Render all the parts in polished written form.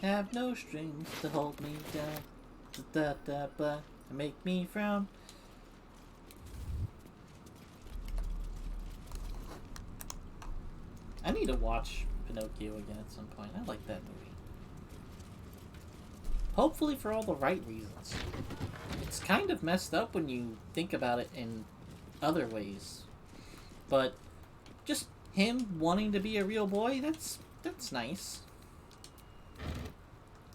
have no strings to hold me down. Da da da, make me frown. I need to watch Pinocchio again at some point. I like that movie. Hopefully for all the right reasons. It's kind of messed up when you think about it in other ways. But just him wanting to be a real boy, that's nice.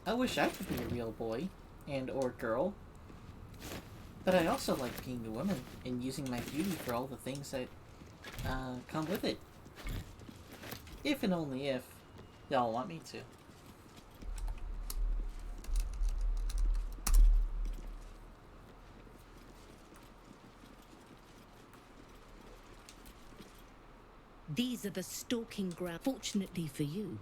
I wish I could be a real boy and or girl. But I also like being a woman and using my beauty for all the things that come with it. If and only if y'all want me to. These are the stalking ground. Fortunately for you,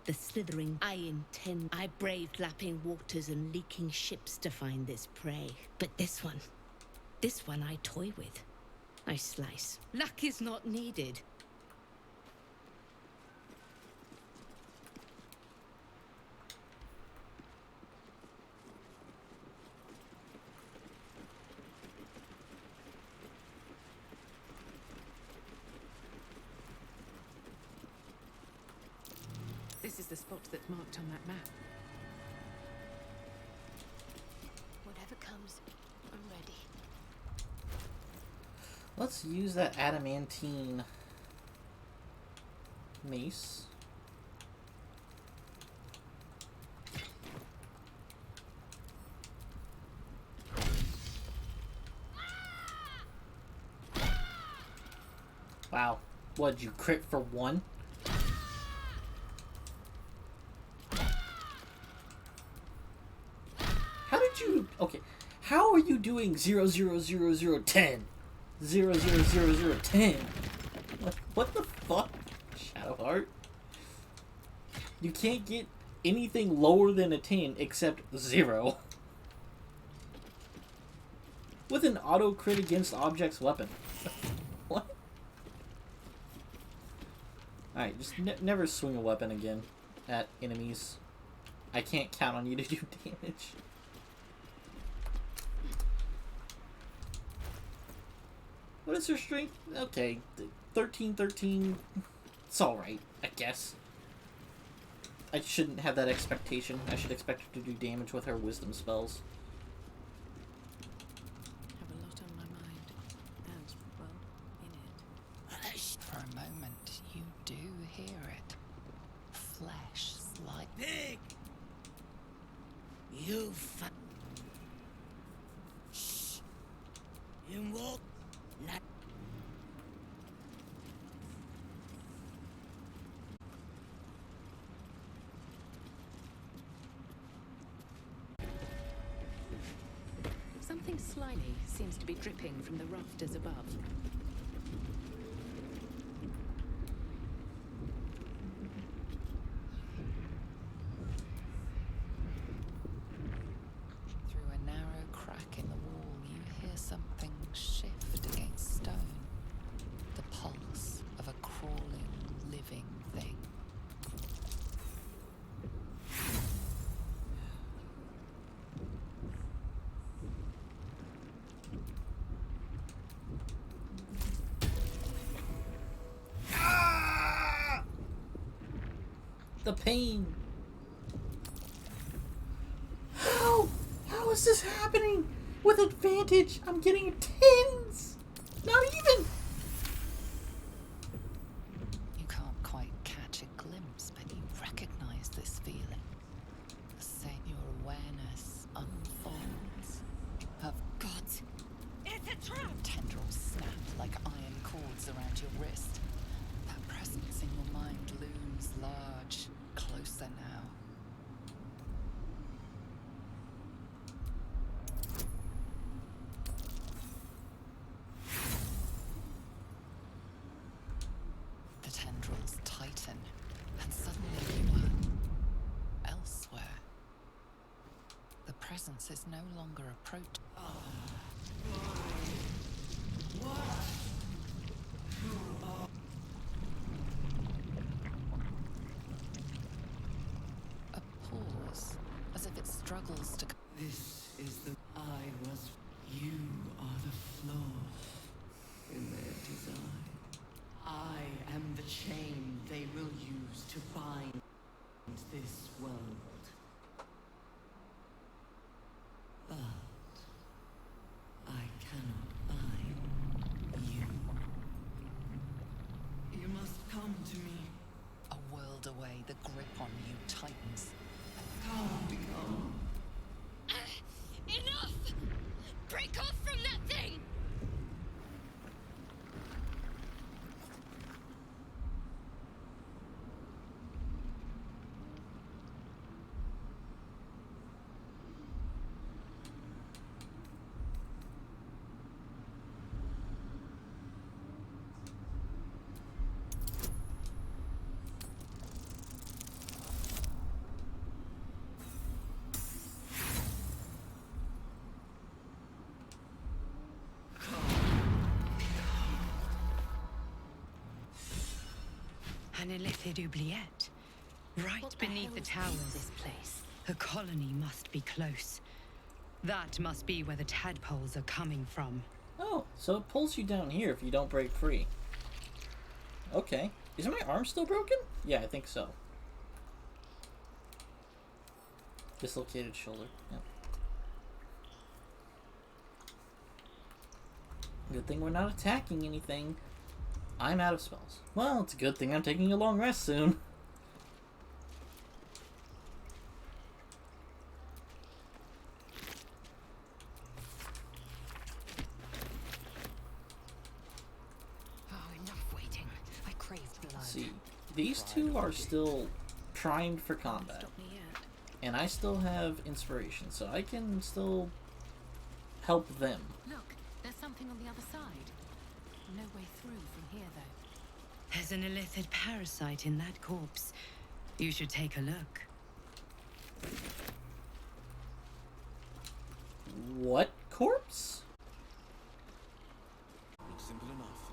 the slithering I intend. I braved lapping waters and leaking ships to find this prey. But this one I toy with. I slice. Luck is not needed. This is the spot that's marked on that map. Whatever comes, I'm ready. Let's use that adamantine mace. Wow. What'd you crit for one? How did you... Okay. How are you doing 0, 0, 0, 0, 10? 0, 0, 0, 0, 10? What the fuck? Shadowheart? You can't get anything lower than a 10 except 0. With an auto crit against object's weapon. What? Alright, just never swing a weapon again at enemies. I can't count on you to do damage. What is her strength? Okay, 13, 13. It's alright, I guess. I shouldn't have that expectation. I should expect her to do damage with her wisdom spells. Have a lot on my mind. And, well, in it. For a moment, you do hear it. Flesh like Pig! You You walk. Not. Something slimy seems to be dripping from the rafters above. through a narrow crack in the wall, you hear something shift against stone. The pulse of a crawling, living thing. The pain. How is this happening? With advantage, I'm getting 10s. Not even. You can't quite catch a glimpse, but you recognize this feeling. The same your awareness unfolds. Of God. It's a trap! Tendrils snap like iron cords around your wrist. That presence in your mind looms large, closer now. The tendrils tighten, and suddenly you are elsewhere. The presence is no longer approaching. A pause struggles to. This is the I was. You are the flaw in their design. I am the chain they will use to bind this world. But I cannot bind you. You must come to me. A world away, the grip on you tightens. Come. Enough! Break off from that thing! An illithid oubliette. Right What the beneath the hell is towers. this place? A colony must be close. That must be where the tadpoles are coming from. Oh, so it pulls you down here if you don't break free. Okay. Is my arm still broken? Yeah, I think so. Dislocated shoulder. Yeah. Good thing we're not attacking anything. I'm out of spells. Well, it's a good thing I'm taking a long rest soon. Oh, enough waiting. I crave blood. Let's see. These two are still primed for combat. Stop me yet. And I still have inspiration, so I can still help them. Look, there's something on the other side. No way through from here, though. There's an illithid parasite in that corpse. You should take a look. What corpse? Looks simple enough.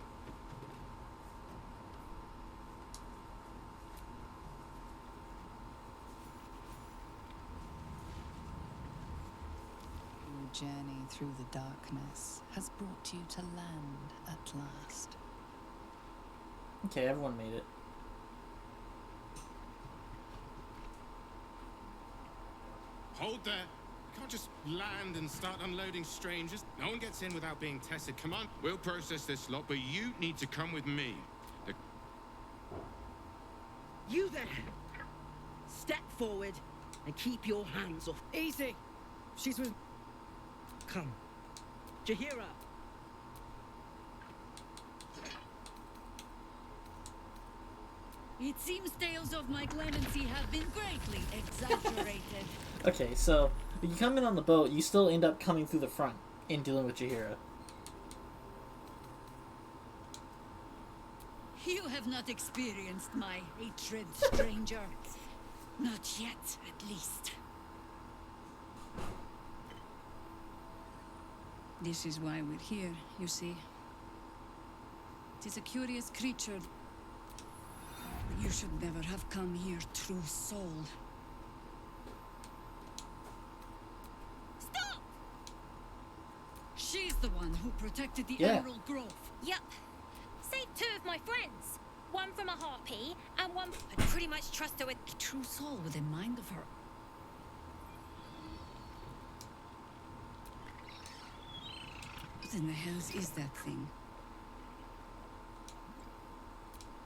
Your journey through the darkness has brought you to land at last. Okay, everyone made it. Hold there. You can't just land and start unloading strangers. No one gets in without being tested. Come on, we'll process this lot, but you need to come with me. The You there! Step forward and keep your hands off. Easy! She's with. Come. Jahira! It seems tales of my clemency have been greatly exaggerated. Okay, so when you come in on the boat, you still end up coming through the front in dealing with Jahira. You have not experienced my hatred, stranger. Not yet, at least. This is why we're here, you see. It is a curious creature. You should never have come here, true soul. Stop! She's the one who protected the Yeah. Emerald Grove. Yep. Saved two of my friends. One from a harpy, and one I pretty much trust her with. A true soul with a mind of her. What in the hells is that thing?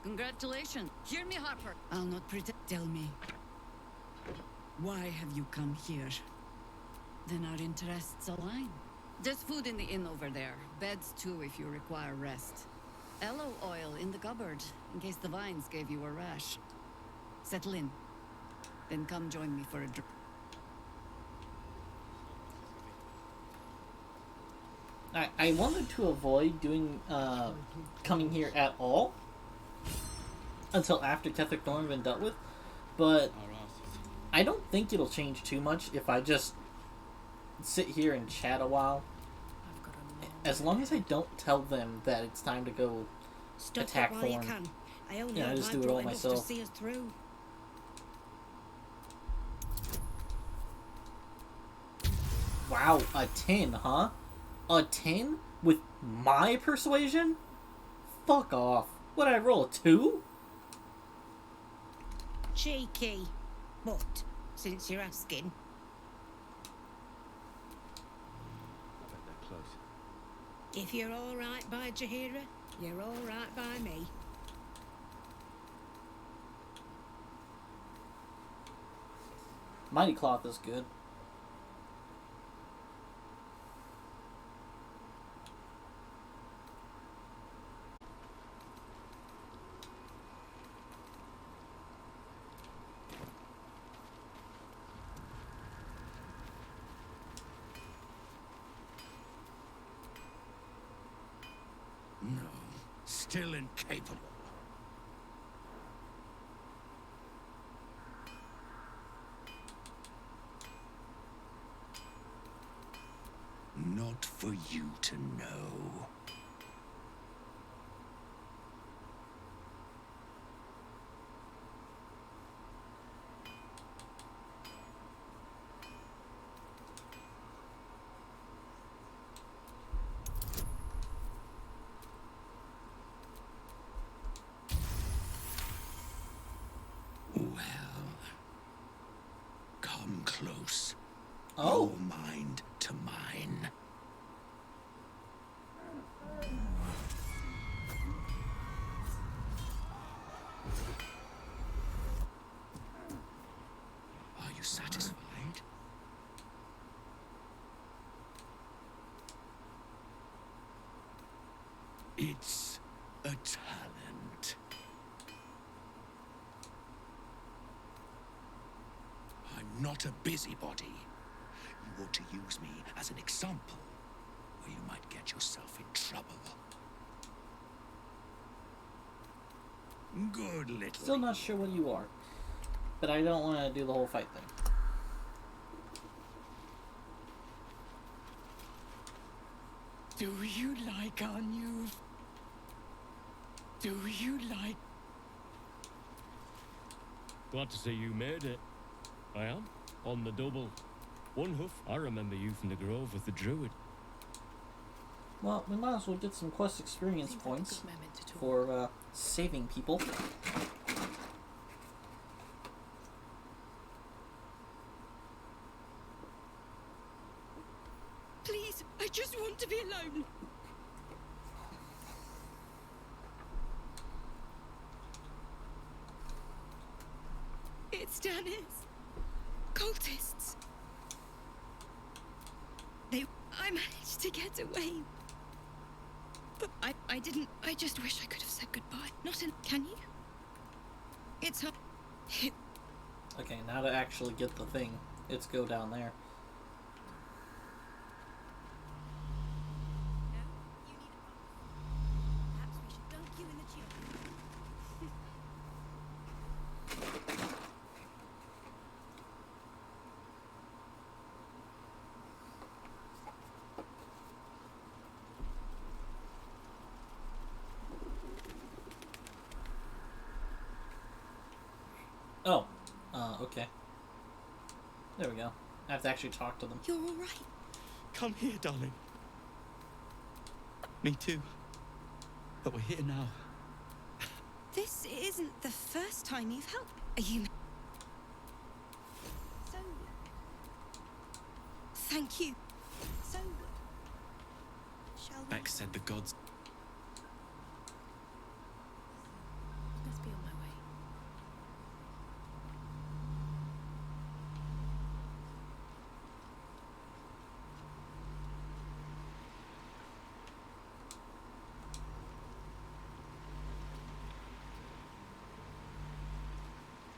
Congratulations. Hear me, Harper. I'll not pretend. Tell me. Why have you come here? Then our interests align. There's food in the inn over there. Beds too if you require rest. Aloe oil in the cupboard, in case the vines gave you a rash. Settle in. Then come join me for a drink. I wanted to avoid doing coming here at all until after Ketheric Thorn had been dealt with, but I don't think it'll change too much if I just sit here and chat a while. I've got a long As long as I don't tell them that it's time to go Stop attack it while you Thorn. can. I only Yeah, I have just my do it all enough myself. to see us through. Wow, a 10, huh? A 10 with my persuasion? Fuck off. What, I roll a 2? Cheeky. But, since you're asking, I bet they're close. if you're alright by Jahira, you're alright by me. Mighty Cloth is good. No, still incapable. Not for you to know. Well, come close. Oh. Your mind to mine. Are you satisfied? It's a talent. I'm not a busybody. You ought to use me as an example, or you might get yourself in trouble. Good little. Still not sure what you are. But I don't want to do the whole fight thing. Do you like our new... Do you like... Glad to see you made it. I am. On the double. One hoof, I remember you from the Grove with the Druid. Well, we might as well get some quest experience Seems like a points good moment to talk. for saving people. Please, I just want to be alone. It's Dennis. Cultists. I managed to get away. But I didn't. I just wish I could have said goodbye. Not in. Can you? It's hard. Okay, now to actually get the thing. Let's go down there. Perhaps we should dunk you in the tube. Oh, okay. There we go. I have to actually talk to them. You're all right. Come here, darling. Me too. But we're here now. This isn't the first time you've helped. Are you? So, Thank you. so, shall we? Beck said the gods. Let's be on my way.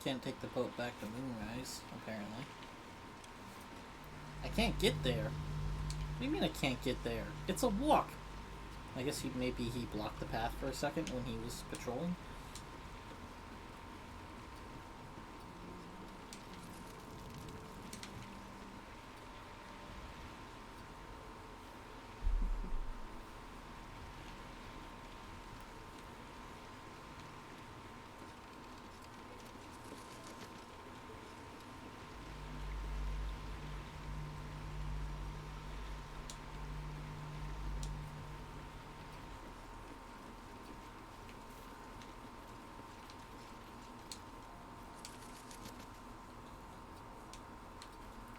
Can't take the boat back to Moonrise, apparently. I can't get there. What do you mean I can't get there? It's a walk. I guess maybe he blocked the path for a second when he was patrolling.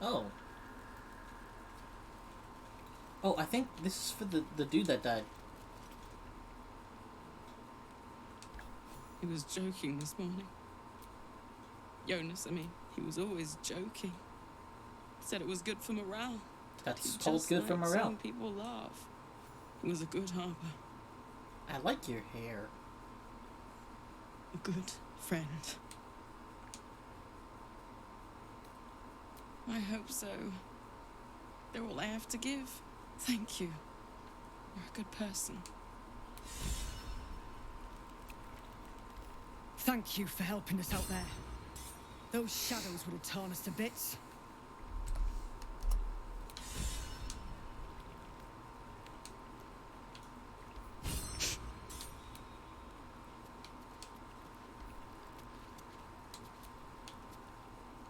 Oh. Oh, I think this is for the dude that died. He was joking this morning. Jonas, I mean, he was always joking. Said it was good for morale. That's He called just good for liked morale. seeing people laugh. He was a good harper. I like your hair. A good friend. I hope so. They're all I have to give. Thank you. You're a good person. Thank you for helping us out there. Those shadows would have torn us to bits.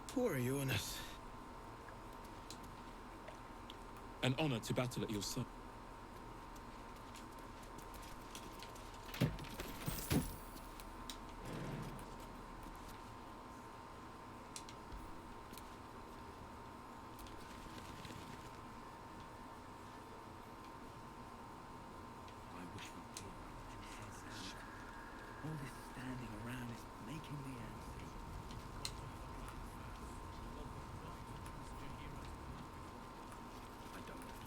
Poor Jonas. An honor to battle at your side. All this standing around is making me angry. I don't know.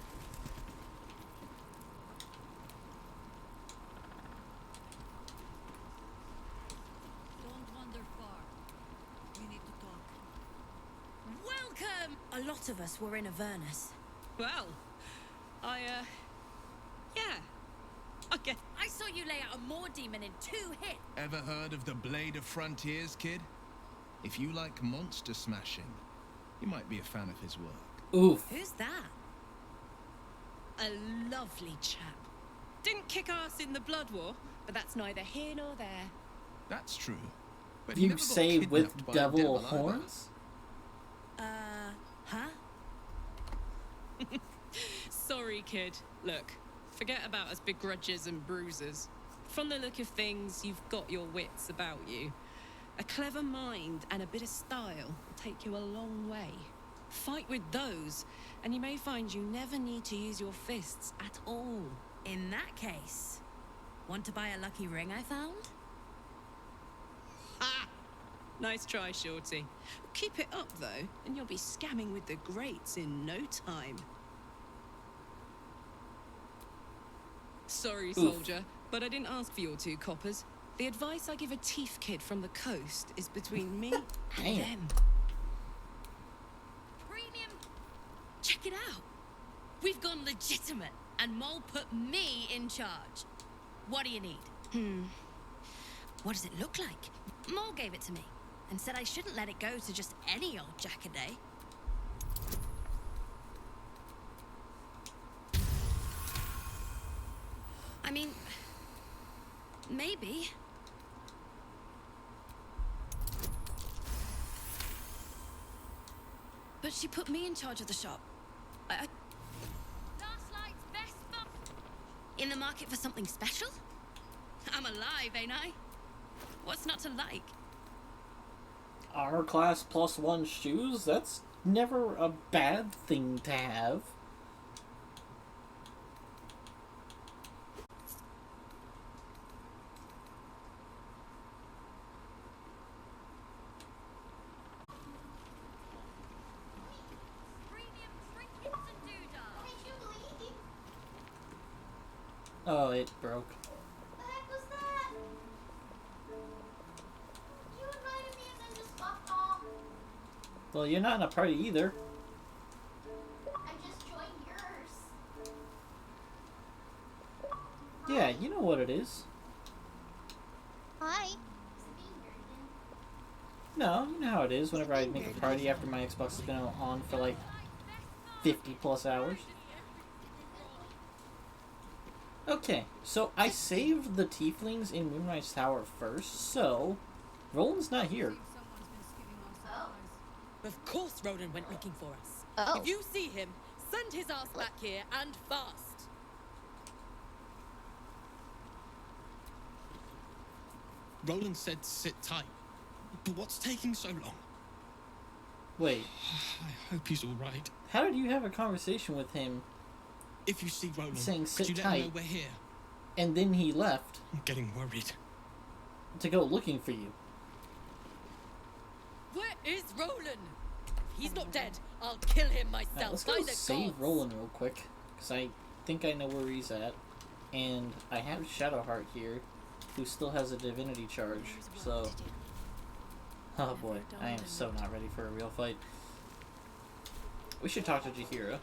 Don't wander far. We need to talk. Welcome! A lot of us were in Avernus. Well, yeah. Okay. I saw you lay out a Moor demon in 2 hits. Ever heard of the Blade of Frontiers, kid? If you like monster smashing, you might be a fan of his work. Oof. Who's that? A lovely chap. Didn't kick ass in the Blood War, but that's neither here nor there. That's true. But he You never got say with kidnapped by a devil devil either. horns? Huh? Sorry, kid. Look, forget about us begrudgers and bruisers. From the look of things, you've got your wits about you. A clever mind and a bit of style will take you a long way. Fight with those, and you may find you never need to use your fists at all. In that case, want to buy a lucky ring I found? Ha! Nice try, Shorty. Keep it up, though, and you'll be scamming with the greats in no time. Sorry, soldier, but I didn't ask for your 2 coppers. The advice I give a thief kid from the coast is between me and them. Premium. Check it out. We've gone legitimate, and Mole put me in charge. What do you need? What does it look like? Mole gave it to me and said I shouldn't let it go to just any old jackaday. I mean, maybe. But she put me in charge of the shop. Last light's best buff. In the market for something special? I'm alive, ain't I? What's not to like? Armor class +1 shoes? That's never a bad thing to have. Oh, it broke. What the heck was that? You invited me and then just fucked off. Well, you're not in a party either. I just joined yours. Yeah, you know what it is. Hi. No, you know how it is whenever I make a party after my Xbox has been on for like 50+ hours. Okay, so I saved the tieflings in Moonrise Tower first, so Roland's not here. Of course Roland went looking for us. Oh. If you see him, send his ass back here and fast. Roland said sit tight. But what's taking so long? Wait, I hope he's all right. how did you have a conversation with him If you see Roland, saying could you sit let him know tight, we're here? and then he left I'm getting worried. to go looking for you? Where is Roland? If he's not dead, I'll kill him myself. Alright, let's go save Roland real quick, because I think I know where he's at. And I have Shadowheart here, who still has a divinity charge, so... Oh boy, I am so not ready for a real fight. We should talk to Jahira.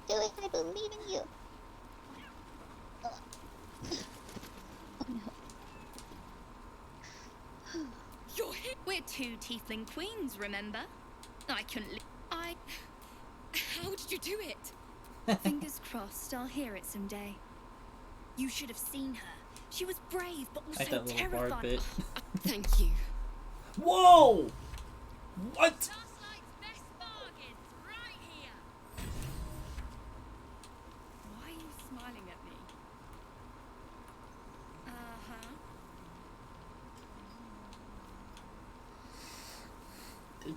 Doing, I believe in you. You're here. We're two tiefling queens, remember? I couldn't. How did you do it? Fingers crossed, I'll hear it someday. You should have seen her. She was brave, but Like also that little bard terrified. bit. Thank you. Whoa! What? Why are you smiling at me? Uh-huh.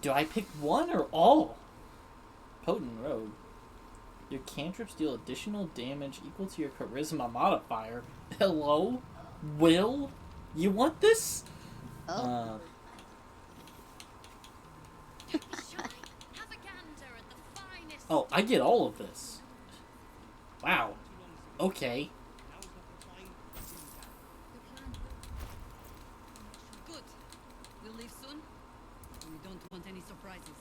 Do I pick one or all? Potent Rogue. Your cantrips deal additional damage equal to your charisma modifier. Hello? Will? You want this? Oh. Oh, I get all of this. Wow. Okay. Good. We'll leave soon. We don't want any surprises.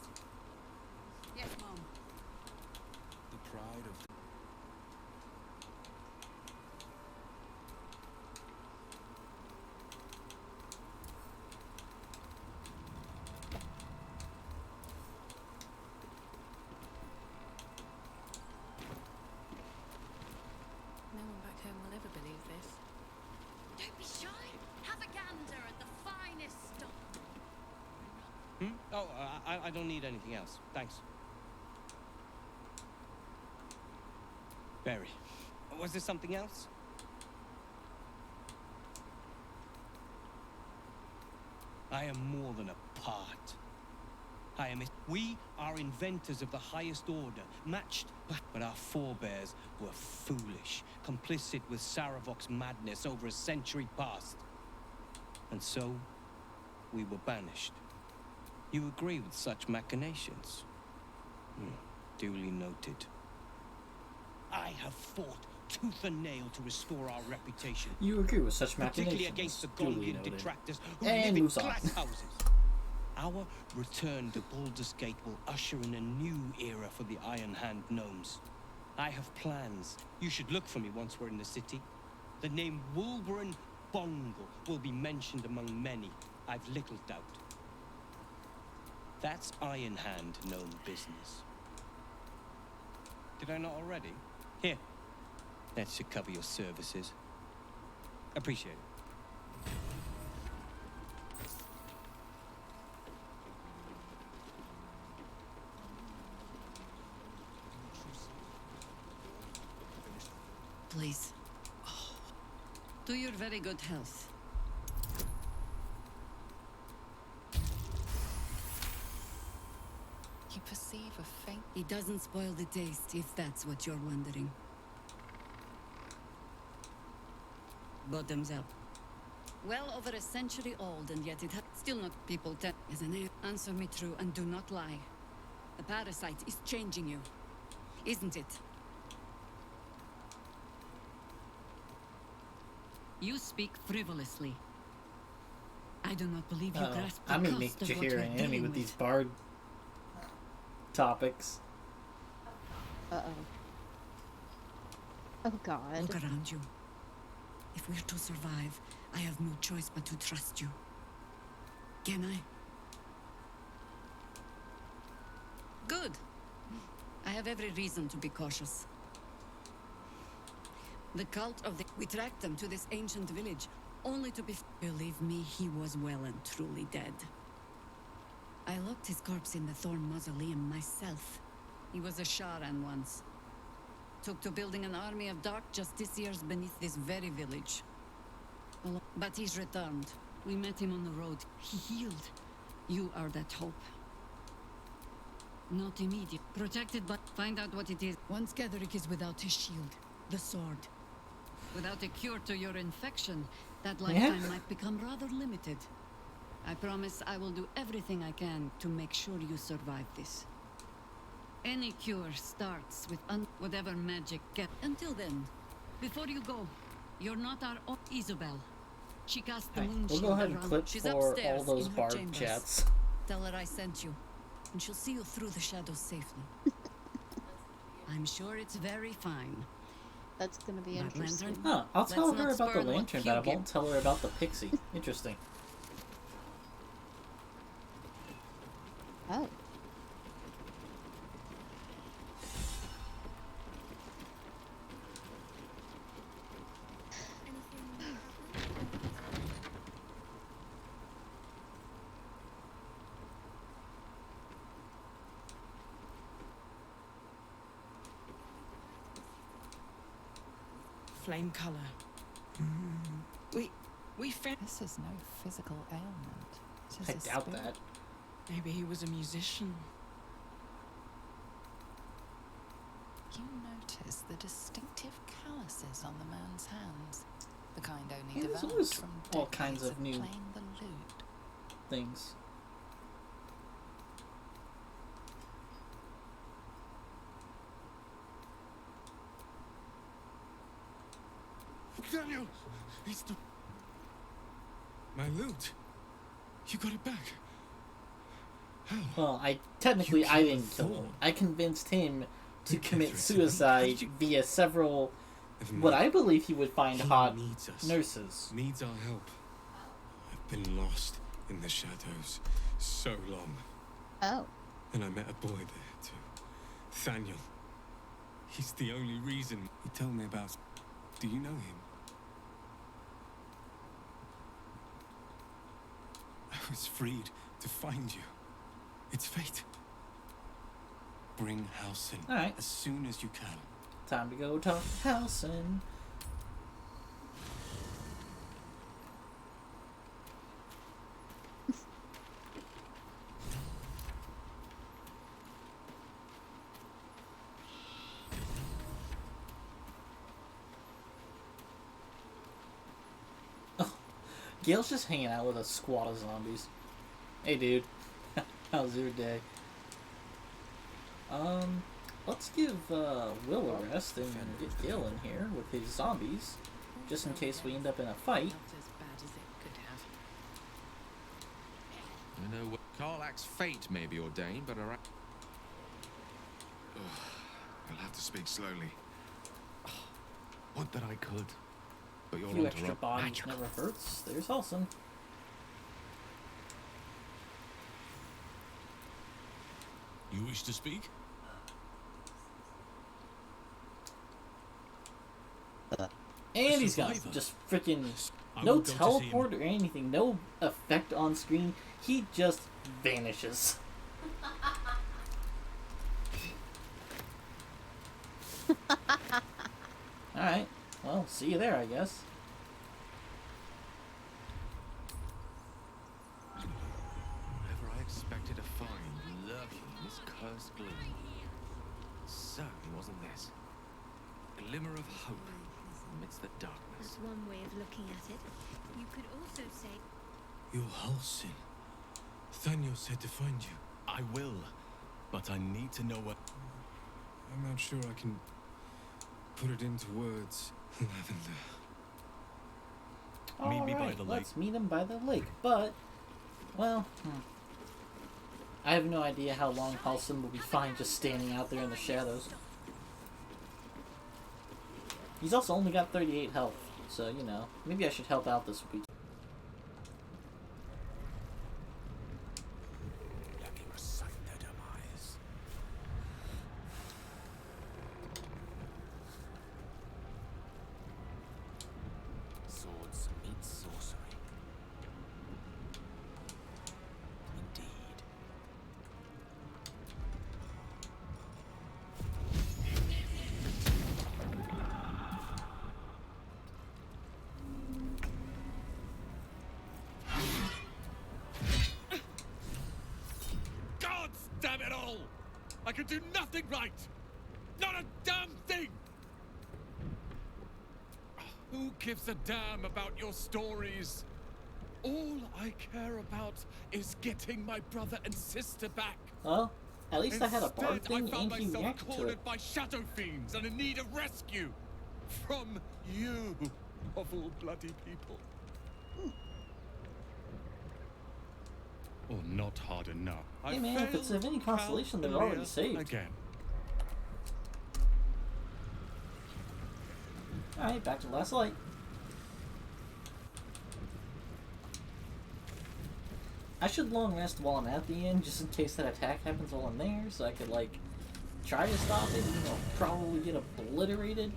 Yes, Mom. The pride of... No one back home will ever believe this. Don't be shy. Have a gander at the finest stock. Oh, I don't need anything else. Thanks. Barry, was there something else? I am more than a part. I am. We are inventors of the highest order, matched, but our forebears were foolish, complicit with Saravok's madness over a century past. And so, we were banished. You agree with such machinations? Duly noted. I have fought tooth and nail to restore our reputation. You agree with such Particularly machinations. against the Duly Gongian noted. detractors who And live in moves on. glass houses. Our return to Baldur's Gate will usher in a new era for the Iron Hand gnomes. I have plans. You should look for me once we're in the city. The name Wolverine Bongle will be mentioned among many. I've little doubt. That's Iron Hand gnome business. Did I not already? Here. That should cover your services. Appreciate it. Please. To your very good health. You perceive a faint... It doesn't spoil the taste, if that's what you're wondering. Bottoms up. Well over a century old, and yet it has still not people tell. Is an air. Answer me true and do not lie. The parasite is changing you, isn't it? You speak frivolously. I do not believe you grasp the I'm gonna cost make of what Jahira you're an enemy dealing with these bard topics. Uh-oh. Oh god. Look around you. If we're to survive, I have no choice but to trust you. Can I? Good. I have every reason to be cautious. The cult of the... We tracked them to this ancient village, only to be... Believe me, he was well and truly dead. I locked his corpse in the Thorn Mausoleum myself. He was a Sharan once. Took to building an army of dark justiciars beneath this very village. But he's returned. We met him on the road. He healed. You are that hope. Not immediate. Protected, but find out what it is. Once Gedrick is without his shield, the sword. Without a cure to your infection, that Yeah? lifetime might become rather limited. I promise I will do everything I can to make sure you survive this. Any cure starts with whatever magic get. Until then, before you go, you're not our own Isabel. She cast the moon We'll shield go ahead and around- clip She's for all upstairs those in her barb chambers. chats. Tell her I sent you, and she'll see you through the shadows safely. I'm sure it's very fine. That's gonna be That interesting. lantern? Huh, I'll tell Let's her not about the spurn what lantern, you but I give. won't tell her about the pixie. Interesting. Oh. Flame color. We found. This is no physical ailment. It is I a doubt spirit. that. Maybe he was a musician. You notice the distinctive calluses on the man's hands. The kind only Yeah, there's developed always from all decades kinds of new playing the lute. things. Daniel! It's the... My loot! You got it back! How? Well, technically I killed didn't kill him. Thor. I convinced him to You commit kept threatening me. How suicide did you- via several, Never what mind. I believe he would find He hot needs us. nurses. Needs our help. I've been lost in the shadows so long. Oh. And I met a boy there too. Thaniel. He's the only reason he told me about. Do you know him? I was freed to find you. It's fate. Bring Halsin Alright. as soon as you can. Time to go talk to Halson. Oh, Gail's just hanging out with a squad of zombies. Hey, dude. How's your day? Let's give Will a rest and get Gil in here with his zombies, just in case we end up in a fight. Not as bad as it could have. I know what Karlach's fate may be ordained, but our... You'll have to speak slowly. Would that I could. But A you'll few extra interrupt. bodies never hurts. There's Halson. You wish to speak? And he's got survivor. just freaking I no will go to see him. teleport or anything, no effect on screen. He just vanishes. Alright, well, see you there, I guess. Whatever I expected to find lurking in this cursed gloom. Certainly wasn't this. Glimmer of hope amidst the darkness. That's one way of looking at it. You could also say You're Halsin. Thaniel said to find you. I will, but I need to know what. I'm not sure I can put it into words. Lavender. Meet me by Alright, the let's meet him by the lake, but, well, I have no idea how long Halson will be fine just standing out there in the shadows. He's also only got 38 health, so, you know, maybe I should help out this week. Let me recite their demise. Swords meet sorcery. Indeed. damn it all! I can do nothing right! Not a damn thing! Who gives a damn about your stories? All I care about is getting my brother and sister back. Well, at least I had a bard Instead, thing I found and he myself reacted to it. cornered by shadow fiends and in need of rescue. From you, of all bloody people. Or not hard enough. Hey man, if it's of any consolation, they're already saved. Again. Alright, back to last light. I should long rest while I'm at the end, just in case that attack happens while I'm there, so I could, like, try to stop it, you know, probably get obliterated.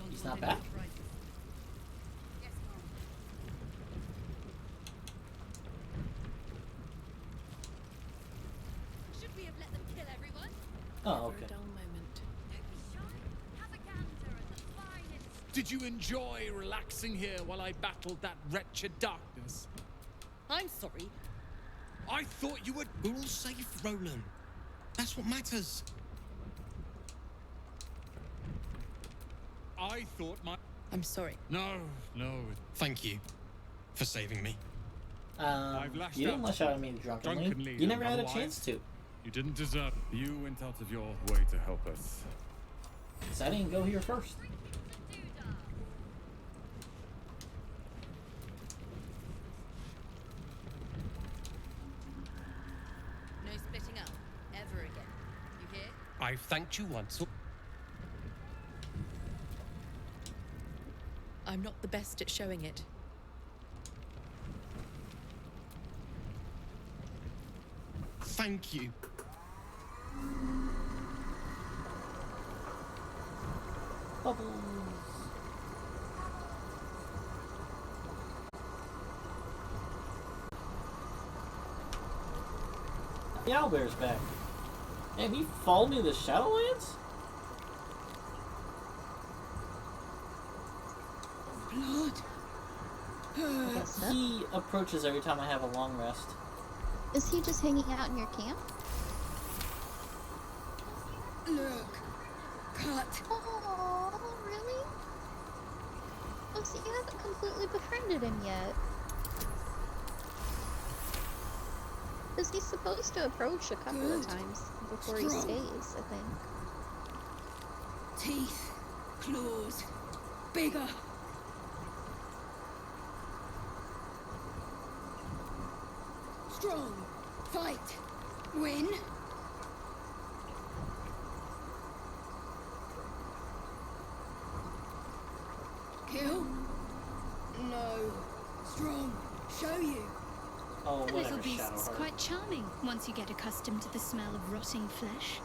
He's not back? Should we have let them kill everyone? Oh, okay. Did you enjoy relaxing here while I battled that wretched darkness? I'm sorry. I thought you would. We're all safe, Roland. That's what matters. I thought my... I'm sorry. No. Thank you for saving me. You didn't lash out at me drunkenly. You never had a chance to. You didn't deserve. You went out of your way to help us. Because I didn't go here first. No splitting up. Ever again. You hear? I've thanked you once. I'm not the best at showing it. Thank you. Bubbles. The owlbear's back. Have you followed me to the Shadowlands? Blood. He approaches every time I have a long rest. Is he just hanging out in your camp? Look. Cut. Oh, really? Oh, so you haven't completely befriended him yet. Because he's supposed to approach a couple of times before he stays, I think. Teeth. Claws. Bigger. Strong. Fight. Win. Kill. No. Strong. Show you. Oh, The whatever, little beast's Shadowheart. quite charming once you get accustomed to the smell of rotting flesh.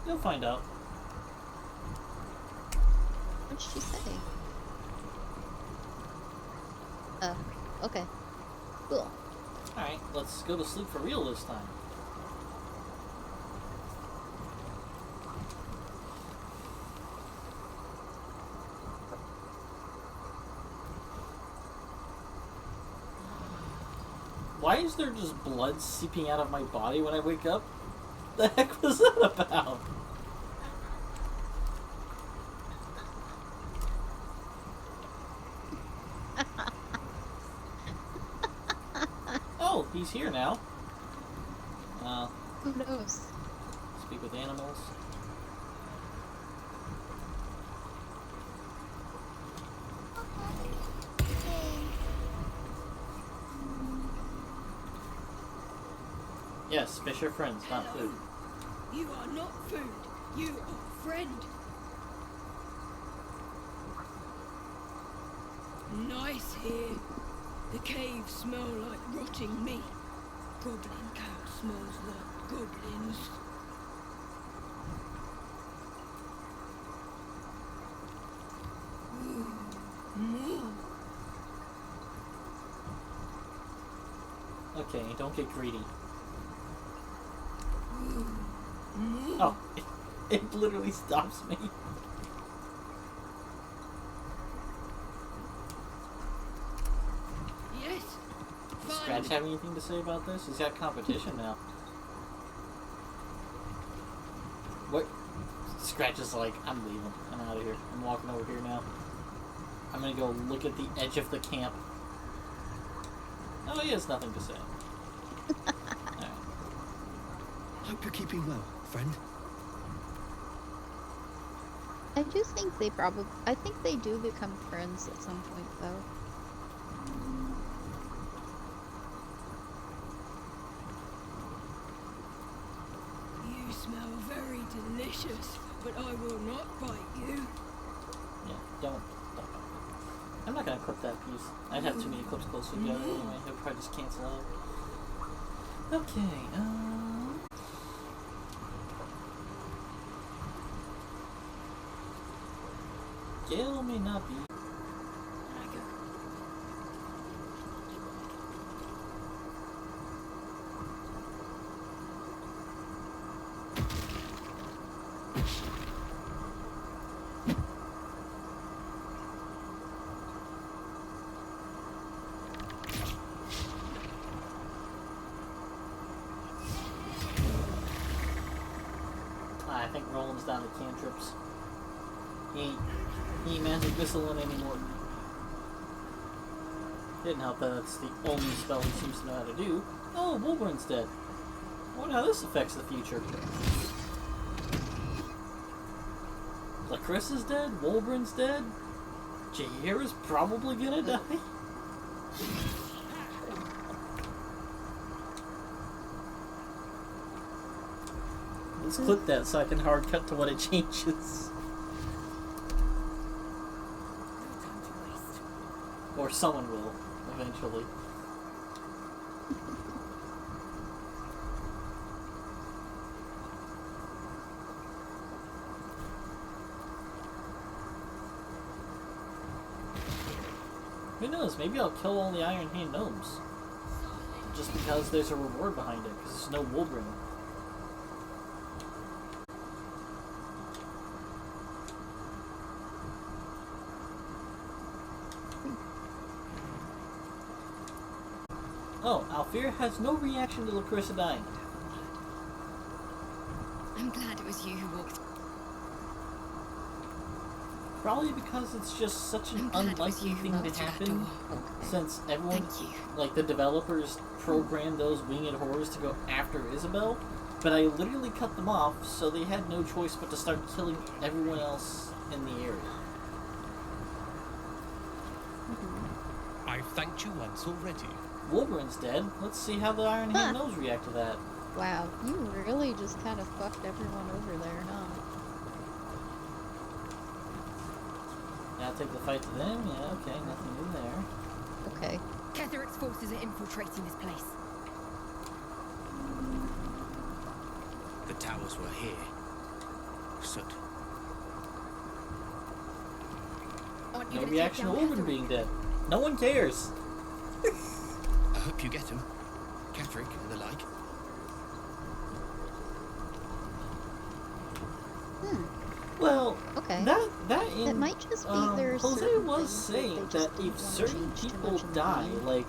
You'll find out. What'd she say? Okay. Cool. Alright, let's go to sleep for real this time. Why is there just blood seeping out of my body when I wake up? The heck was that about? Oh, he's here now. Who knows? Speak with animals. Yes, fish are friends, not food. You are not food. You are friend. Nice here. The caves smell like rotting meat. Goblin cow smells like goblins. More. Okay, don't get greedy. Oh, it literally stops me. Yes. Does Scratch have anything to say about this? He's got competition now. What? Scratch is like, I'm leaving. I'm out of here. I'm walking over here now. I'm gonna go look at the edge of the camp. Oh, he has nothing to say. Alright. Hope you're keeping well, friend. I do think they probably... I think they do become friends at some point, though. You smell very delicious, but I will not bite you. Yeah, don't. I'm not gonna clip that piece. I'd have too many clips close together anyway. He'll probably just cancel out. Okay, Gale may not be. I think Roland's down to cantrips. He ain't magic whistling anymore. Didn't help that that's the only spell he seems to know how to do. Oh, Wolverine's dead. I wonder how this affects the future. Lacrisa's dead, Wolverine's dead, Jaehaera's probably gonna die. Let's clip that so I can hard cut to what it changes. Or someone will, eventually. Who knows, maybe I'll kill all the Iron Hand gnomes. Just because there's a reward behind it, because there's no Wolverine. Oh, Alfira has no reaction to Lacrisa dying. I'm glad it was you who walked. Probably because it's just such an unlikely thing to happen, since everyone, like the developers, programmed those winged horrors to go after Isabel, but I literally cut them off, so they had no choice but to start killing everyone else in the area. I've thanked you once already. Wolverine's dead. Let's see how the Iron Hand Gnomes react to that. Wow, you really just kind of fucked everyone over there, huh? Now take the fight to them? Yeah, okay, nothing in there. Okay. Ketheric's forces are infiltrating this place. The towers were here. Soot. No reaction to Wolverine being dead. No one cares. I hope you get him. Ketheric and the like. Well, okay. It might just be there's Jose was saying that if certain people die, like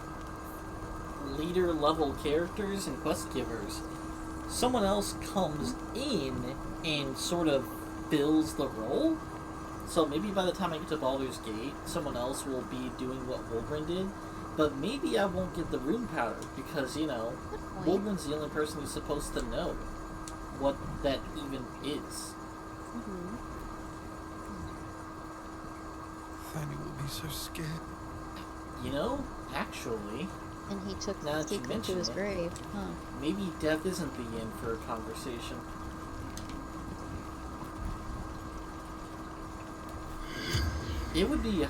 leader level characters and quest givers, someone else comes in and sort of fills the role. So maybe by the time I get to Baldur's Gate, someone else will be doing what Wolverine did. But maybe I won't get the rune powder because, you know, Wolverine's the only person who's supposed to know what that even is. Fanny will be so scared. You know, actually... And he took now the secret to his grave, huh? Maybe death isn't the end for a conversation. It would be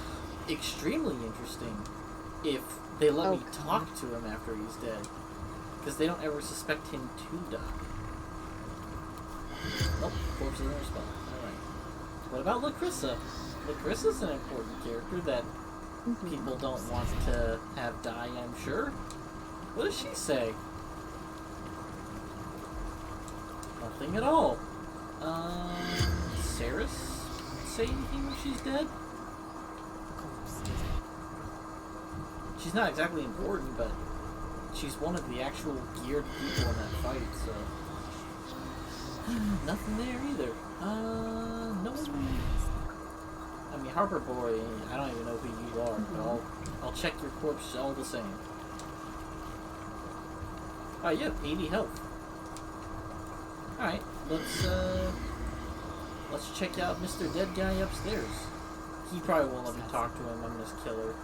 extremely interesting if they let me talk to him after he's dead. Because they don't ever suspect him to die. Nope, corpse doesn't respond. Alright. What about Lacrisa? Lacrisa's an important character that people don't want to have die, I'm sure. What does she say? Nothing at all. Saris? Say anything when she's dead? She's not exactly important, but she's one of the actual geared people in that fight, so... Nothing there either. No one... I mean, Harper Boy, I don't even know who you are, but I'll check your corpse all the same. Oh, you have 80 health. Alright, let's check out Mr. Dead Guy upstairs. He probably won't let me talk to him, I'm this killer.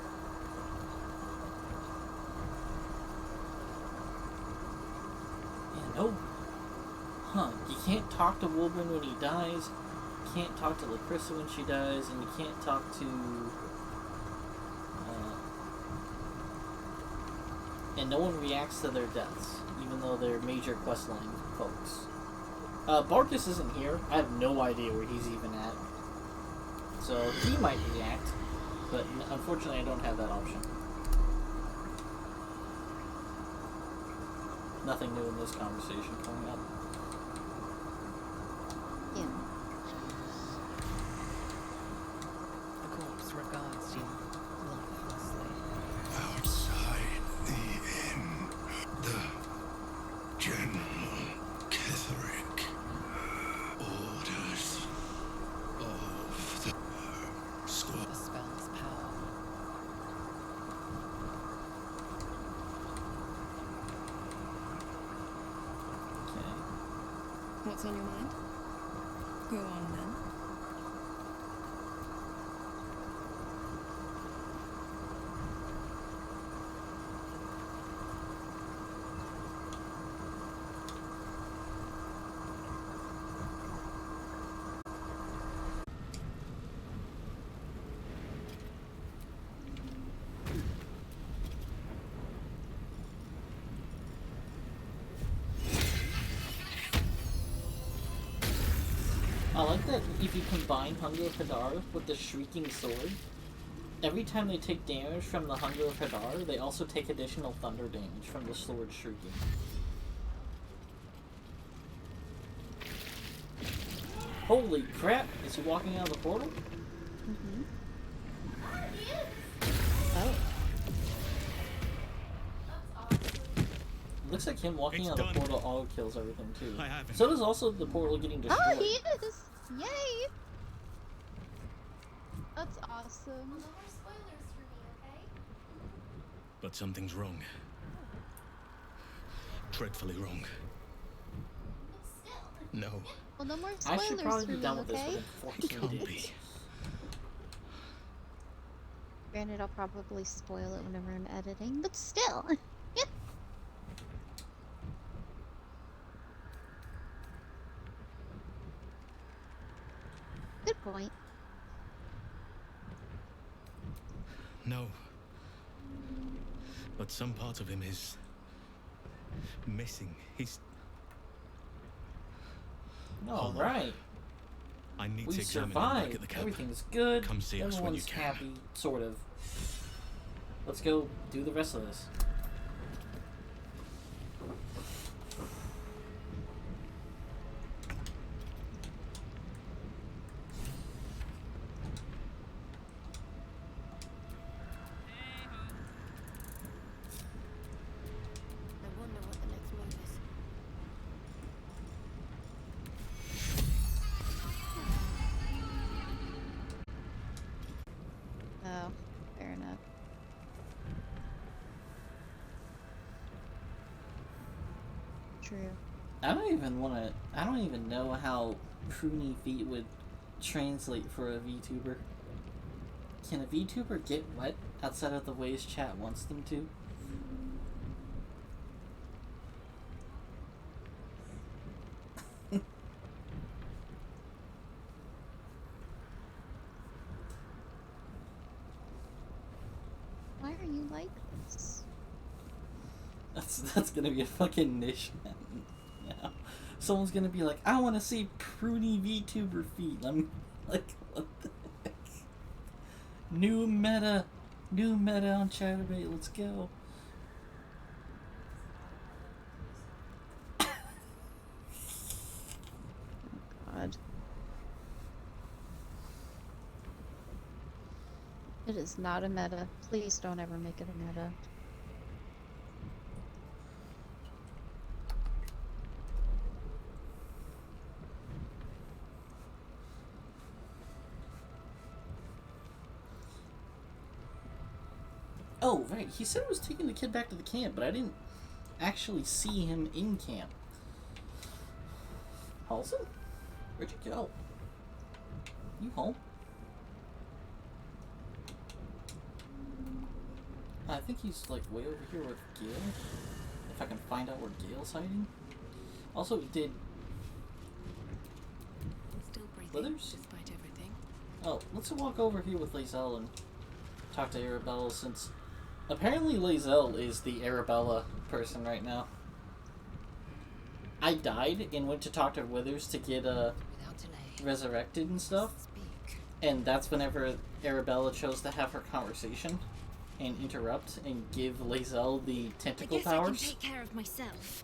Yeah, no. Huh, you can't talk to Wolverine when he dies, you can't talk to Lacrissa when she dies, and you can't talk to... and no one reacts to their deaths, even though they're major questline folks. Barkus isn't here. I have no idea where he's even at. So, he might react, but unfortunately I don't have that option. Nothing new in this conversation coming up. Yeah. The corpse regards you lifelessly. Outside the inn, the General Ketherick orders of the squad. The spell's power. Okay. What's on your mind? Go on then. I like that if you combine Hunger of Hadar with the Shrieking Sword, every time they take damage from the Hunger of Hadar, they also take additional thunder damage from the sword Shrieking. Holy crap! Is he walking out of the portal? Mm-hmm. Oh. Looks like him walking out of the portal auto kills everything too. I haven't. So does also the portal getting destroyed. Oh, he is! Yay! That's awesome. But something's wrong. Dreadfully wrong. No. Well, no more I spoilers should probably for be me, done with this okay? within 14 days. Granted, I'll probably spoil it whenever I'm editing, but still. Good point. No. But some part of him is missing. He's... All right. I need We to examine him back survived. at the cab. Everything's good. Come see us when you Everyone's can. happy, sort of. Let's go do the rest of this. I wonder what the next move is. Oh, fair enough. True. I don't even know how pruny feet would translate for a VTuber. Can a VTuber get wet outside of the ways chat wants them to? Why are you like this? That's gonna be a fucking niche now. Someone's gonna be like, I want to see pruny VTuber feet. I'm like, what the heck? New meta on Chatterbait. Let's go. It is not a meta. Please don't ever make it a meta. Oh, right. He said he was taking the kid back to the camp, but I didn't actually see him in camp. Halson? Where'd you go? You home? I think he's like way over here with Gale. If I can find out where Gale's hiding. Also, did Still breathing, Withers? despite everything. Oh, let's walk over here with Lae'zel and talk to Arabella, since apparently Lae'zel is the Arabella person right now. I died and went to talk to Withers to get resurrected and stuff. And that's whenever Arabella chose to have her conversation and interrupt and give Lae'zel the tentacle powers. I can take care of myself.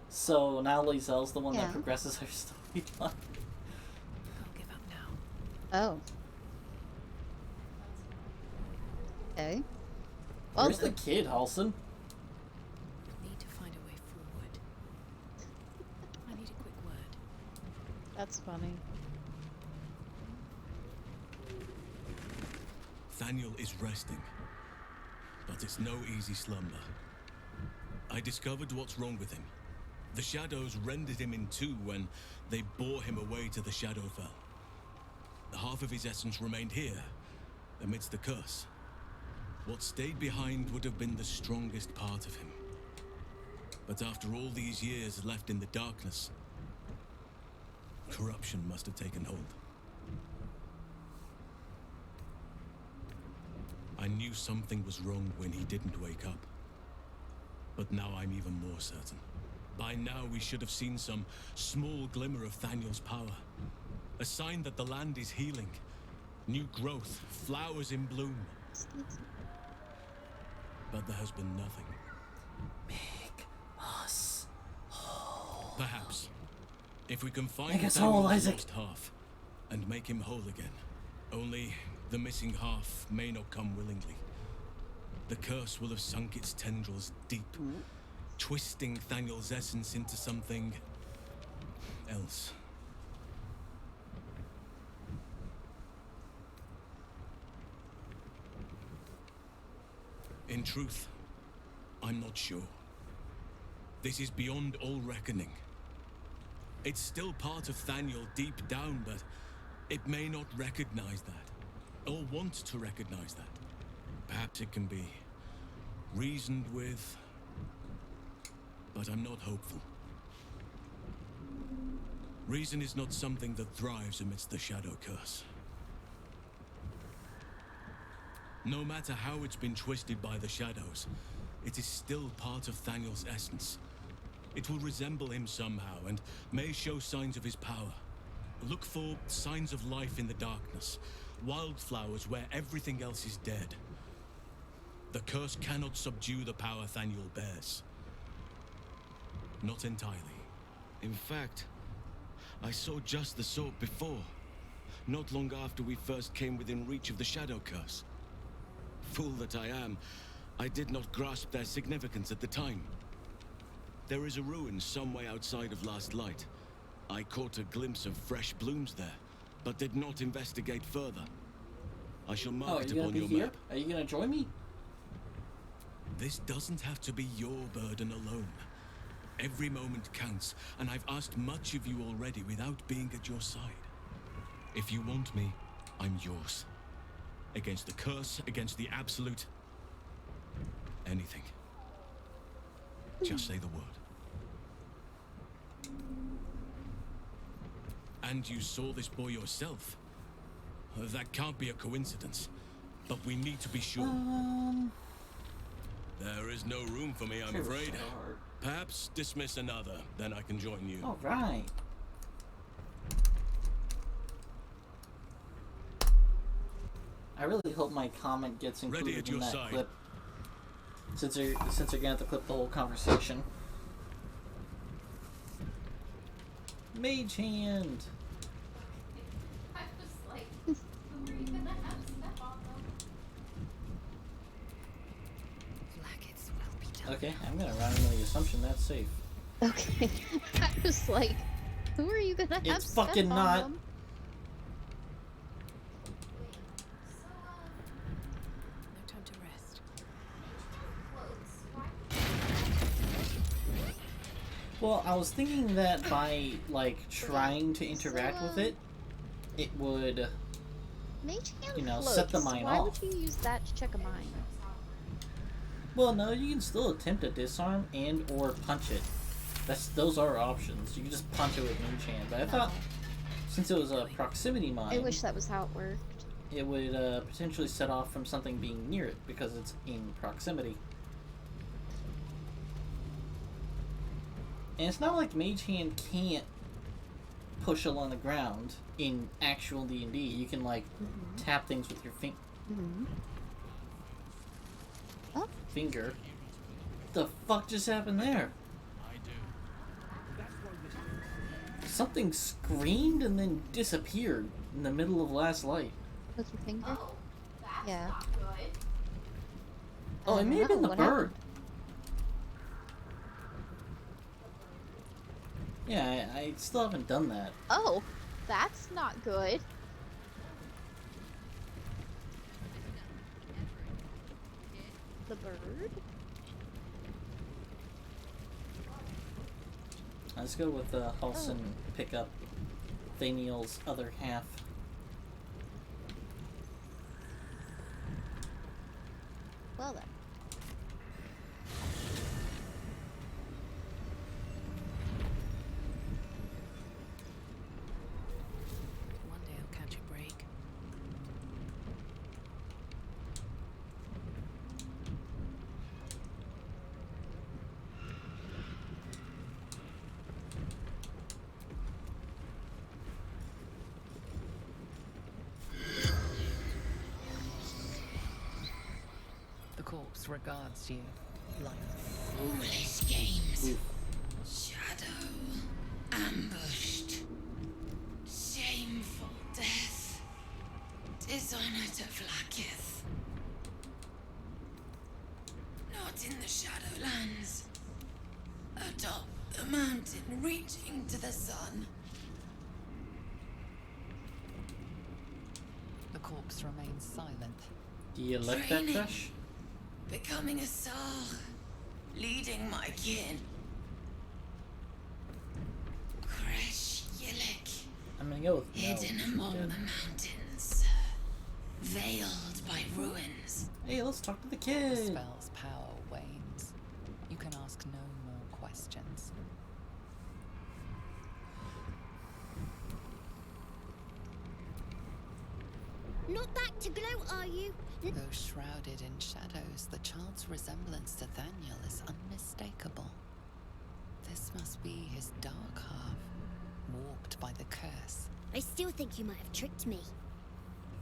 So now Lae'zel's the one that progresses her storyline. I'll give up now. Oh. Okay. Well, Where's the kid, Halson? Need to find a way forward. I need a quick word. That's funny. Thaniel is resting, but it's no easy slumber. I discovered what's wrong with him. The shadows rendered him in two when they bore him away to the Shadowfell. Half of his essence remained here, amidst the curse. What stayed behind would have been the strongest part of him. But after all these years left in the darkness, corruption must have taken hold. I knew something was wrong when he didn't wake up. But now I'm even more certain. By now we should have seen some small glimmer of Thaniel's power. A sign that the land is healing. New growth, flowers in bloom. But there has been nothing. Make us whole. Perhaps. If we can find Make us whole, Thaniel's Isaac. lost half and make him whole again. Only the missing half may not come willingly. The curse will have sunk its tendrils deep, twisting Thaniel's essence into something else. In truth, I'm not sure. This is beyond all reckoning. It's still part of Thaniel deep down, but it may not recognize that, or want to recognize that. Perhaps it can be reasoned with, but I'm not hopeful. Reason is not something that thrives amidst the shadow curse. No matter how it's been twisted by the shadows, it is still part of Thaniel's essence. It will resemble him somehow and may show signs of his power. Look for signs of life in the darkness, wildflowers where everything else is dead. The curse cannot subdue the power Thaniel bears. Not entirely. In fact, I saw just the sort before. Not long after we first came within reach of the shadow curse. Fool that I am, I did not grasp their significance at the time. There is a ruin some way outside of Last Light. I caught a glimpse of fresh blooms there, but did not investigate further. I shall mark it upon your map. Are you gonna join me? This doesn't have to be your burden alone. Every moment counts, and I've asked much of you already without being at your side. If you want me, I'm yours. Against the curse, against the absolute... anything. Just say the word. And you saw this boy yourself. That can't be a coincidence. But we need to be sure. There is no room for me, I'm afraid. Perhaps dismiss another, then I can join you. All right. I really hope my comment gets included in that clip. Since you're gonna have to clip the whole conversation. Mage hand. I was like, are we gonna have stuff on them? assumption that's safe. Okay. I was like, who are you gonna have It's step fucking on not. them? No time to rest. Well, I was thinking that by, like, trying to interact with it, it would, Mage hand you know, floats. set the mine Why off. would you use that to check a mine? Well, no, you can still attempt to disarm and or punch it. Those are options. You can just punch it with Mage Hand. But I thought, since it was a proximity mine, I wish that was how it worked. it would potentially set off from something being near it because it's in proximity. And it's not like Mage Hand can't push along the ground in actual D&D. You can, like, tap things with your finger. What the fuck just happened there? Something screamed and then disappeared in the middle of last light. With your finger? Yeah. Oh, it may have been the bird. Yeah, I still haven't done that. Oh, that's not good. The bird? Let's go with Halson pick up Thaniel's other half. Well then. One day I'll catch a break. The corpse regards you like Foolish games. Shadow. Ambushed. Shameful death. Dishonor to Vlaakith. Not in the Shadowlands. Atop the mountain reaching to the sun. the corpse remains silent. Do you like that, Crush? Becoming a Sar. Leading my kin. Kresh Yillik. I'm gonna go with no. Hidden among the mountains. Veiled by ruins. Hey, let's talk to the The kid. spell's power wanes. You can ask no more questions. Not back to glow, are you? Though shrouded in shadows, the child's resemblance to Daniel is unmistakable. This must be his dark half, warped by the curse. I still think you might have tricked me.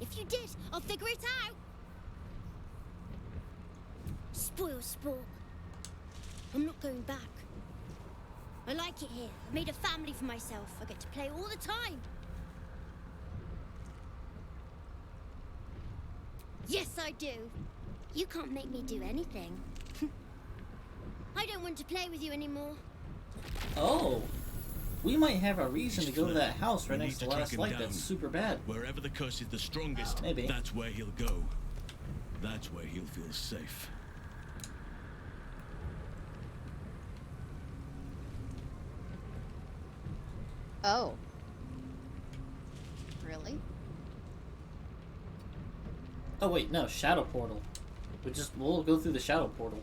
If you did, I'll figure it out. Spoil sport. I'm not going back. I like it here. I've made a family for myself. I get to play all the time. Yes, I do. You can't make me do anything. I don't want to play with you anymore. Oh, we might have a reason to go to that house right We next need to track last him light. down. That's super bad. Wherever the curse is the strongest, Maybe. that's where he'll go. That's where he'll feel safe. Oh. Really? Oh wait, no, shadow portal. We'll go through the shadow portal.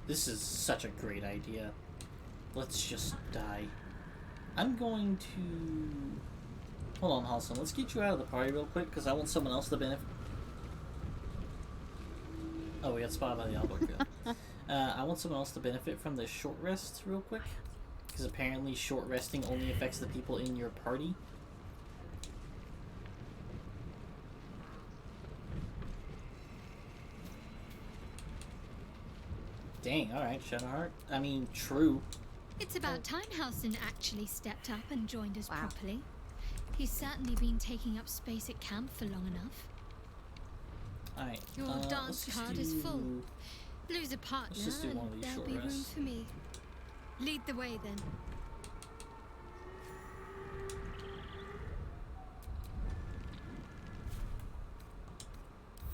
This is such a great idea. Let's just die. I'm going to... Hold on, Halson. Let's get you out of the party real quick, because I want someone else to benefit. Oh, we got spotted by the Alberca. I want someone else to benefit from the short rest real quick, because apparently short resting only affects the people in your party. Dang, alright, Shadowheart. I mean, true. It's about time Halson actually stepped up and joined us properly. He's certainly been taking up space at camp for long enough. Alright. Your dance card is full. Lose a partner, Let's just do one of and these there'll short be room rests. for me. Lead the way, then.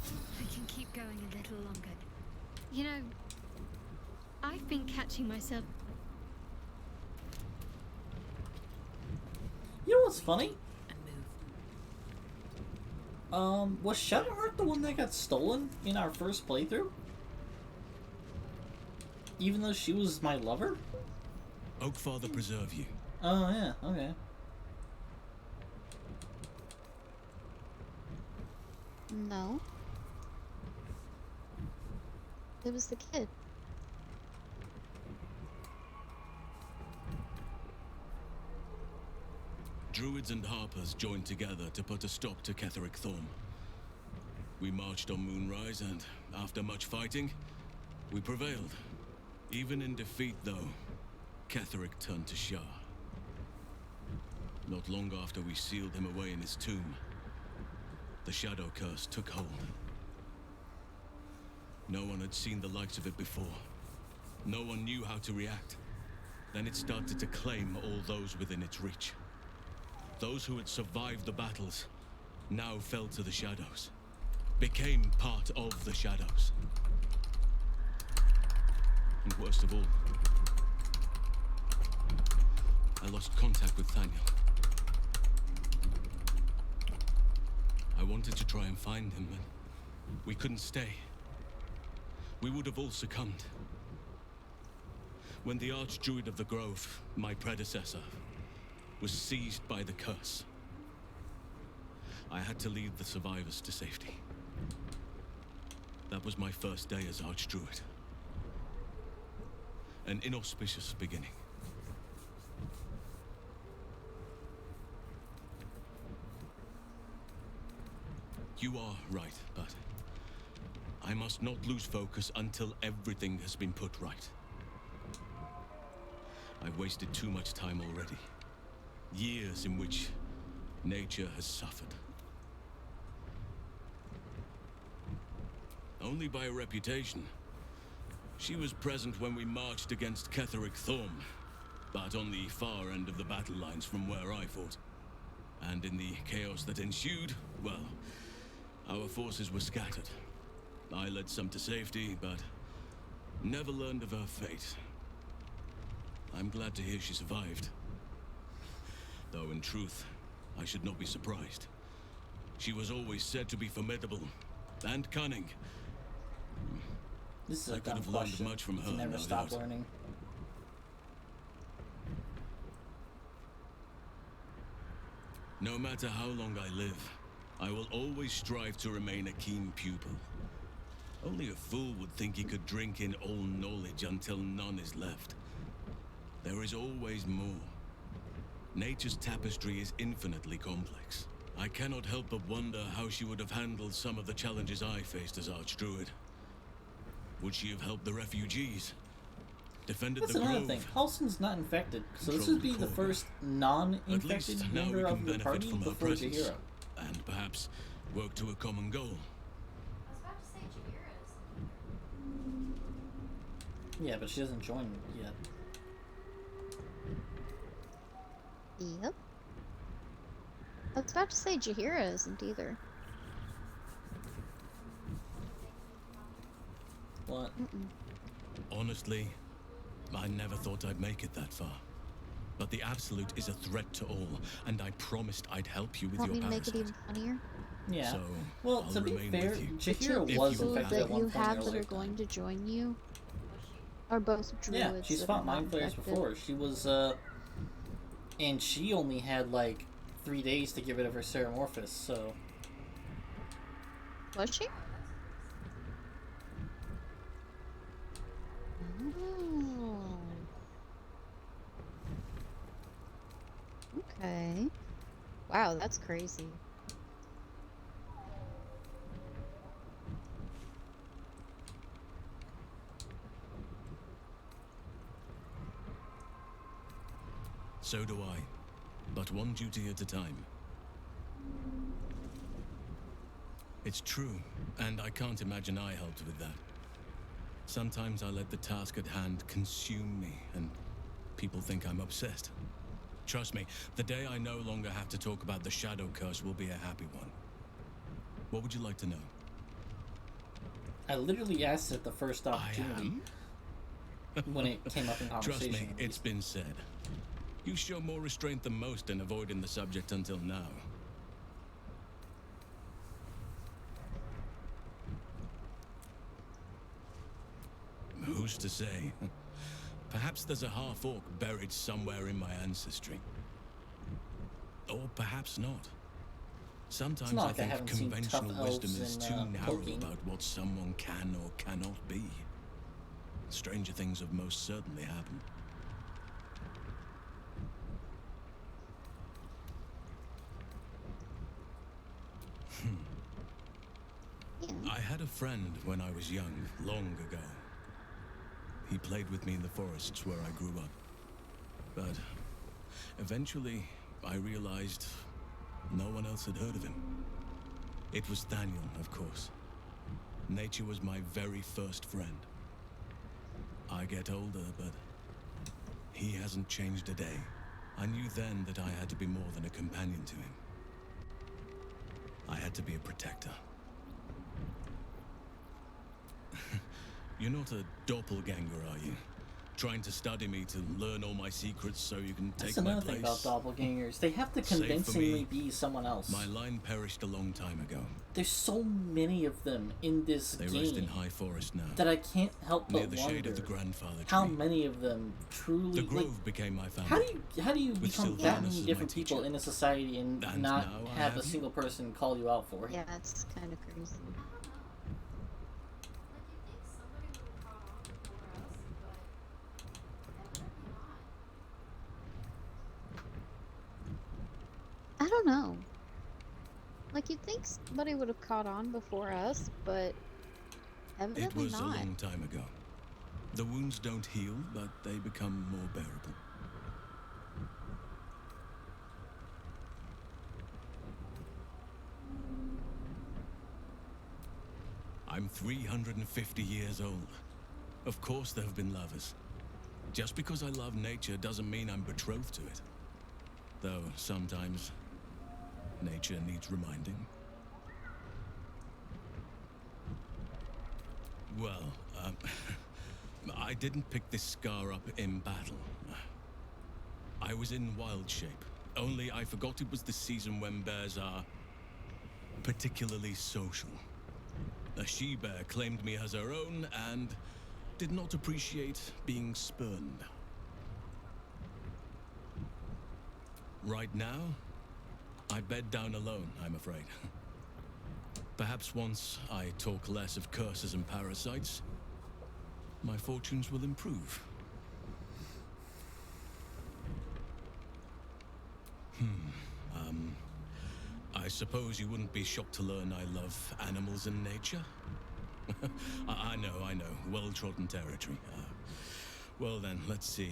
I can keep going a little longer. You know, I've been catching myself. You know what's funny? Was Shadowheart the one that got stolen in our first playthrough? Even though she was my lover? Oakfather preserve you. Oh, yeah, okay. No. It was the kid. Druids and Harpers joined together to put a stop to Ketheric Thorm. We marched on Moonrise, and after much fighting, we prevailed. Even in defeat, though, Ketheric turned to Shah. Not long after we sealed him away in his tomb, the Shadow Curse took hold. No one had seen the likes of it before. No one knew how to react. Then it started to claim all those within its reach. Those who had survived the battles now fell to the shadows, became part of the shadows. And worst of all, I lost contact with Thaniel. I wanted to try and find him, but we couldn't stay. We would have all succumbed. When the Archdruid of the Grove, my predecessor, was seized by the curse, I had to lead the survivors to safety. That was my first day as Archdruid. An inauspicious beginning. You are right, but I must not lose focus until everything has been put right. I've wasted too much time already. Years in which nature has suffered. Only by reputation. She was present when we marched against Ketheric Thorm, but on the far end of the battle lines from where I fought. And in the chaos that ensued, well, our forces were scattered. I led some to safety, but never learned of her fate. I'm glad to hear she survived. Though in truth, I should not be surprised. She was always said to be formidable and cunning. This is a I could dumb have learned question. much from You her, can never no stop doubt. learning. No matter how long I live, I will always strive to remain a keen pupil. Only a fool would think he could drink in all knowledge until none is left. There is always more. Nature's tapestry is infinitely complex. I cannot help but wonder how she would have handled some of the challenges I faced as Archdruid. Would she have helped the refugees? Defended That's the another grove? thing. Halsin's not infected, so this Control would be the the corridor. first At non-infected least now we member can of the benefit party from her before presence. Jaheira. And perhaps work to a common goal. Yeah, but she doesn't join yet. Yep. I was about to say Jaheira isn't either. What? Honestly, I never thought I'd make it that far. But the Absolute is a threat to all, and I promised I'd help you with Want me your to make it parasite. even funnier? Yeah. So, Well, I'll to be remain fair, with you. The two Jaheira was people infected at that one you point in have her that are lifetime. going to join you are both druids. Yeah, she's that fought are not mind flayers infected. before. She was, and she only had, like, 3 days to get rid of her Ceramorphous, so... Was she? Oh. Okay. Wow, that's crazy. So do I. But one duty at a time. It's true, and I can't imagine I helped with that. Sometimes I let the task at hand consume me, and people think I'm obsessed. Trust me, the day I no longer have to talk about the Shadow Curse will be a happy one. What would you like to know? I literally asked it the first opportunity when it came up in conversation. Trust me, it's been said. You show more restraint than most in avoiding the subject until now. Who's to say? Perhaps there's a half-orc buried somewhere in my ancestry. Or perhaps not. Sometimes I think conventional wisdom is too narrow about what someone can or cannot be. Stranger things have most certainly happened. I had a friend when I was young, long ago. He played with me in the forests where I grew up. But eventually, I realized no one else had heard of him. It was Daniel, of course. Nature was my very first friend. I get older, but he hasn't changed a day. I knew then that I had to be more than a companion to him. I had to be a protector. You're not a doppelganger, are you? Trying to study me to learn all my secrets so you can take my place? That's another thing about doppelgangers. They have to convincingly be someone else. My line perished a long time ago. There's so many of them in this game. They rest in High Forest now. That I can't help but near the wonder shade of the grandfather tree. how many of them truly. The Grove became my family. How do you become that many different people in a society and not have a single person call you out for it? Yeah, it's kind of crazy. I don't know. Like, you'd think somebody would have caught on before us, but evidently It was not. a long time ago. The wounds don't heal, but they become more bearable. I'm 350 years old. Of course there have been lovers. Just because I love nature doesn't mean I'm betrothed to it. Though sometimes nature needs reminding. Well, I didn't pick this scar up in battle. I was in wild shape. Only I forgot it was the season when bears are particularly social. A she-bear claimed me as her own and did not appreciate being spurned. Right now, I bed down alone, I'm afraid. Perhaps once I talk less of curses and parasites, my fortunes will improve. I suppose you wouldn't be shocked to learn I love animals and nature? I know, well-trodden territory. Well then, let's see.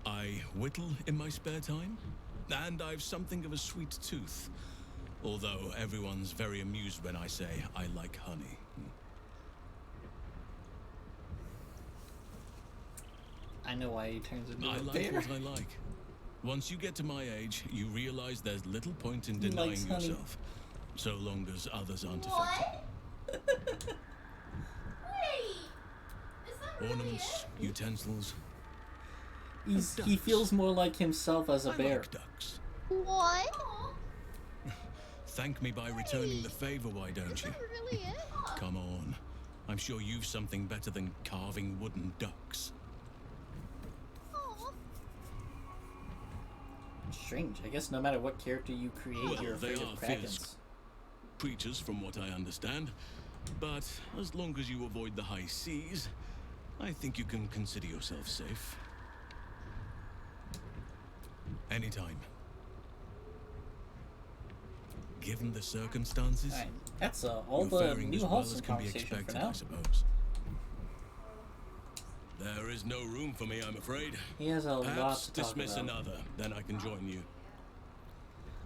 I whittle in my spare time, and I've something of a sweet tooth. Although everyone's very amused when I say I like honey. I know why he turns into I a like bear. what I like. Once you get to my age, you realize there's little point in denying likes honey. yourself, so long as others aren't What? affected. Wait! Is that really Ornaments, it? utensils. He feels more like himself as a I bear. like ducks. What? Thank me by returning the favor, why don't you? Is that really it? Come on. I'm sure you've something better than carving wooden ducks. Aw. Strange. I guess no matter what character you create, Well, you're they afraid are of fierce krakens. creatures, from what I understand. But as long as you avoid the high seas, I think you can consider yourself safe. Anytime. Given the circumstances, Alright, that's all you're the faring new as well wholesome as can be conversation for expected, now. I suppose. There is no room for me, I'm afraid. He has a lot Perhaps to talk dismiss about. another, then I can join you.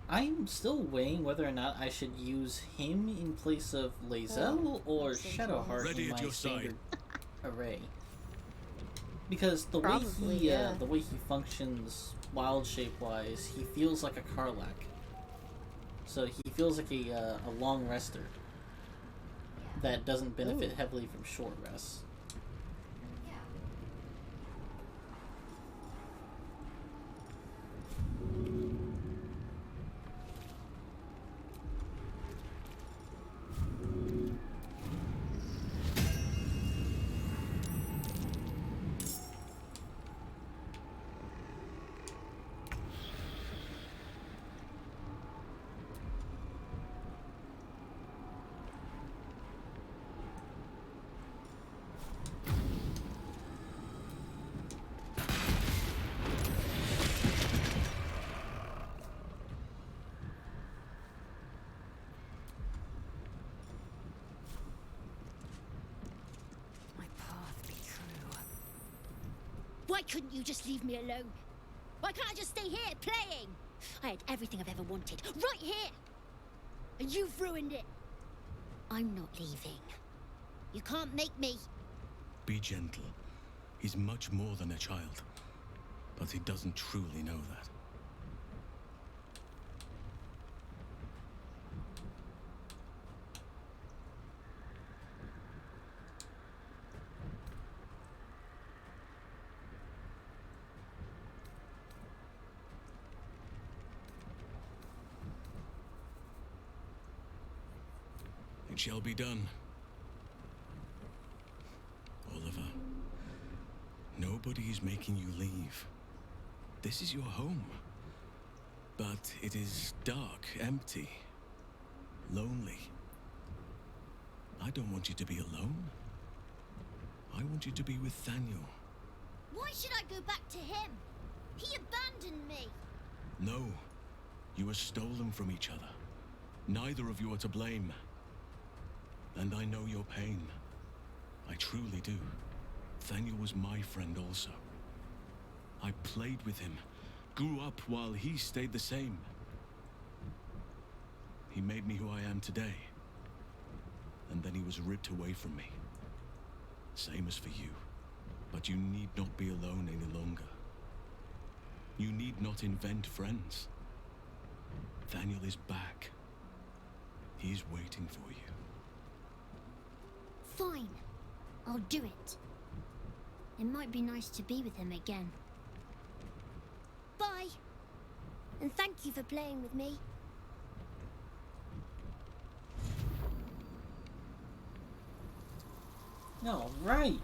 I'm still weighing whether or not I should use him in place of Lae'zel or Shadowheart Ready in at my your side. standard array. Because the Probably, way he yeah. the way he functions wild shape wise, he feels like a Karlach. So he feels like a long rester that doesn't benefit heavily from short rests. Why couldn't you just leave me alone? Why can't I just stay here, playing? I had everything I've ever wanted, right here! And you've ruined it. I'm not leaving. You can't make me. Be gentle. He's much more than a child. But he doesn't truly know that. It shall be done. Oliver, nobody is making you leave. This is your home. But it is dark, empty, lonely. I don't want you to be alone. I want you to be with Thaniel. Why should I go back to him? He abandoned me. No, you were stolen from each other. Neither of you are to blame. And I know your pain. I truly do. Thaniel was my friend also. I played with him, grew up while he stayed the same. He made me who I am today. And then he was ripped away from me. Same as for you. But you need not be alone any longer. You need not invent friends. Thaniel is back. He's waiting for you. Fine. I'll do it. It might be nice to be with him again. Bye. And thank you for playing with me. All right.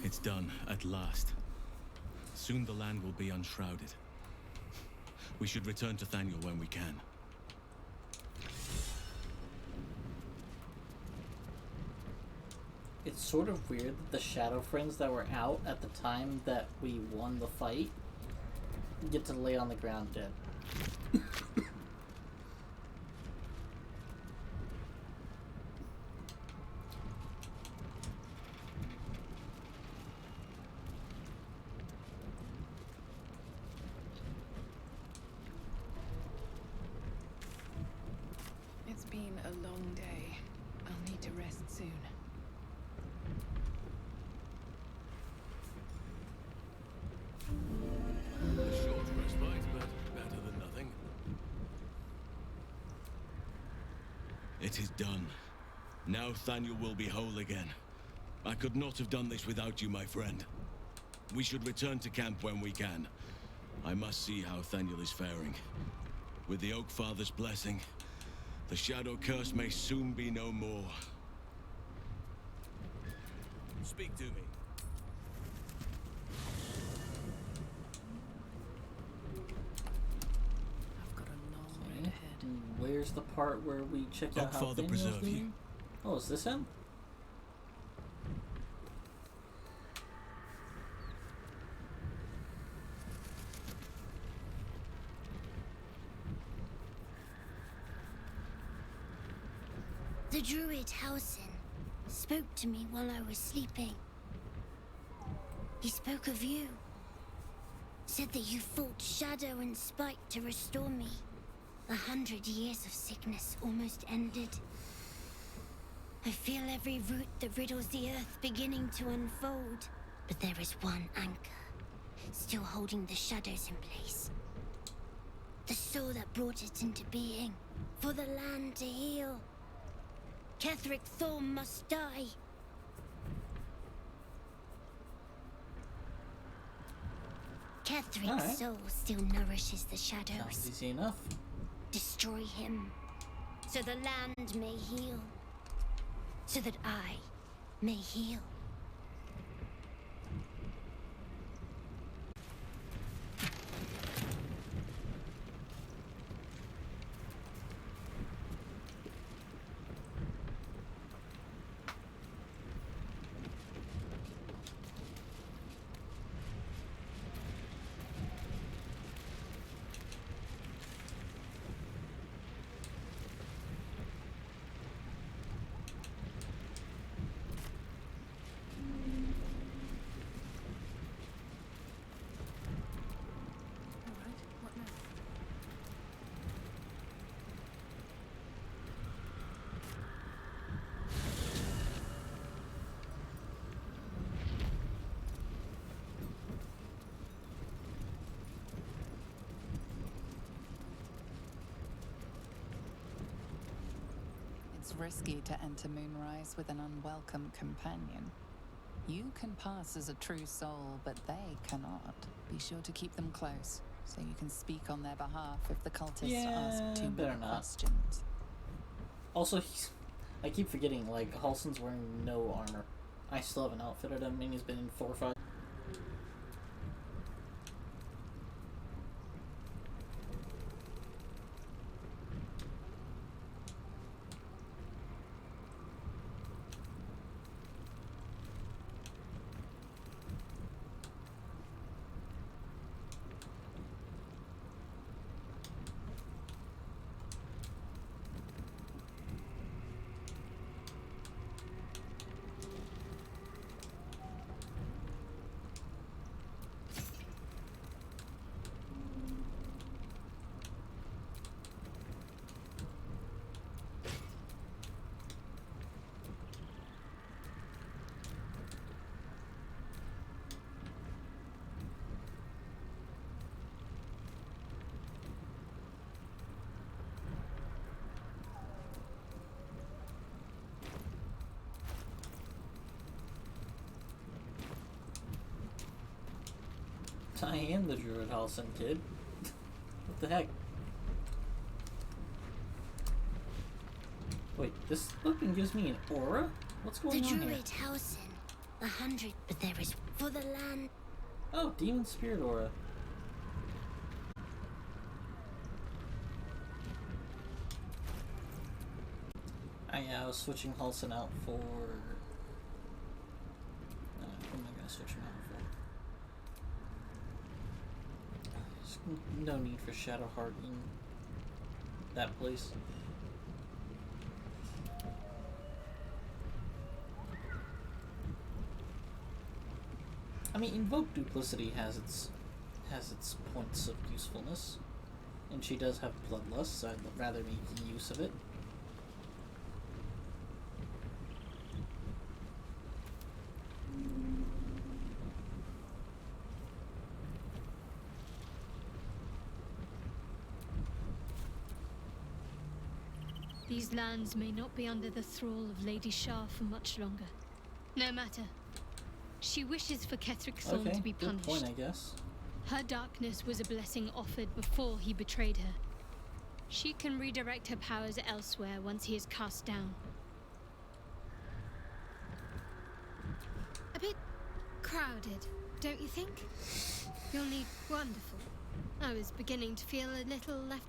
It's done, at last. Soon the land will be unshrouded. We should return to Thaniel when we can. It's sort of weird that the Shadow Friends that were out at the time that we won the fight get to lay on the ground dead. It's been a long day. I'll need to rest soon. A short respite, but better than nothing. It is done. Now Thaniel will be whole again. I could not have done this without you, my friend. We should return to camp when we can. I must see how Thaniel is faring. With the Oak Father's blessing, the Shadow Curse may soon be no more. Speak to me. Where's the part where we check out Oak how Father Thaniel's preserve you. doing? Oh, is this him? The druid Halsin spoke to me while I was sleeping. He spoke of you. Said that you fought shadow and spite to restore me. 100 years of sickness almost ended. I feel every root that riddles the earth beginning to unfold. But there is one anchor, still holding the shadows in place. The soul that brought it into being, for the land to heal. Ketheric Thorm must die. Ketheric's soul still nourishes the shadows. Sounds easy enough. Destroy him, so the land may heal. So that I may heal. It's risky to enter Moonrise with an unwelcome companion. You can pass as a true soul, but they cannot. Be sure to keep them close, so you can speak on their behalf if the cultists ask too many questions. Also, I keep forgetting, like, Halsin's wearing no armor. I still haven't outfitted him, and he's been in 4 or 5. I am the Druid Halsin, kid. What the heck? Wait, this weapon gives me an aura? What's going on here? The Druid Halsin. 100, but there is for the land. Oh, Demon Spirit aura. I was switching Halsin out for... who am I going to switch him out for? There's no need for Shadowheart in that place. I mean, Invoke Duplicity has its points of usefulness, and she does have Bloodlust, so I'd rather make use of it. These lands may not be under the thrall of Lady Shah for much longer. No matter. She wishes for Ketheric Thorm to be punished. Good point, I guess. Her darkness was a blessing offered before he betrayed her. She can redirect her powers elsewhere once he is cast down. A bit crowded, don't you think? You'll need wonderful. I was beginning to feel a little left.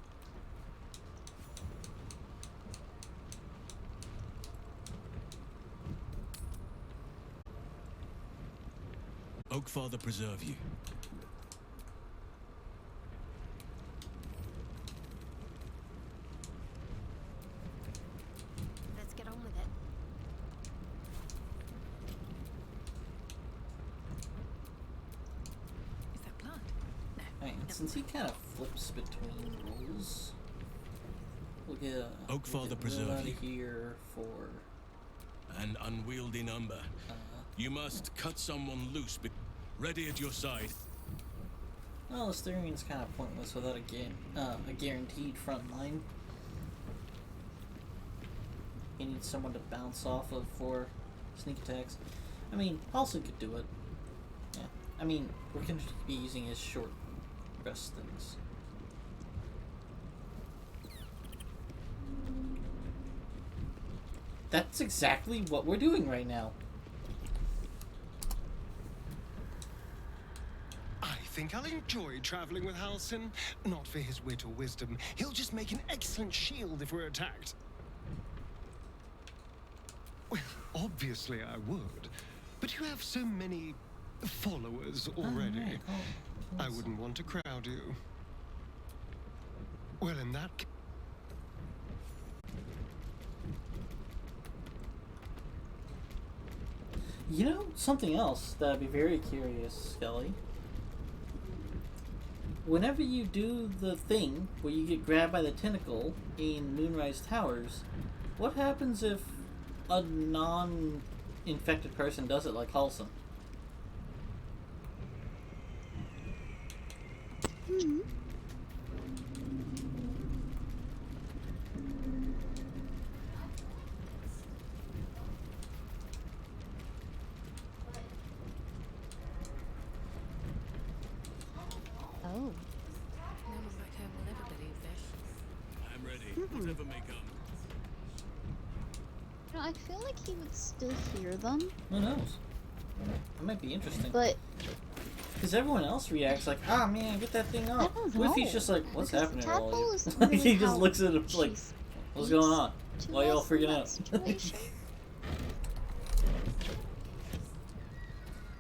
Oakfather preserve you. Let's get on with it. Is that blood? Alright, since he kind of flips between roles, we'll get Oakfather preserve out you. of here for An unwieldy number. You must cut someone loose. Ready at your side. well, Asterian's kind of pointless without a guaranteed front line. He needs someone to bounce off of for sneak attacks. I mean, Halsin could do it. Yeah, I mean, we're going to be using his short rest things. That's exactly what we're doing right now. I think I'll enjoy traveling with Halsin. Not for his wit or wisdom. He'll just make an excellent shield if we're attacked. Well, obviously I would. But you have so many followers already. I wouldn't want to crowd you. Well, in that case... You know, something else that I'd be very curious, Skelly. Whenever you do the thing where you get grabbed by the tentacle in Moonrise Towers, what happens if a non-infected person does it like Halsin? Oh. No one back home will ever believe this. I'm ready. Whatever may come. You know, I feel like he would still hear them. Who knows? That might be interesting. But because everyone else reacts like, ah man, get that thing off. What if he's just like, what's Because happening to all Tadpole of is you? really He just how looks at him like, she what's going on? to Why y'all us in freaking that out? situation.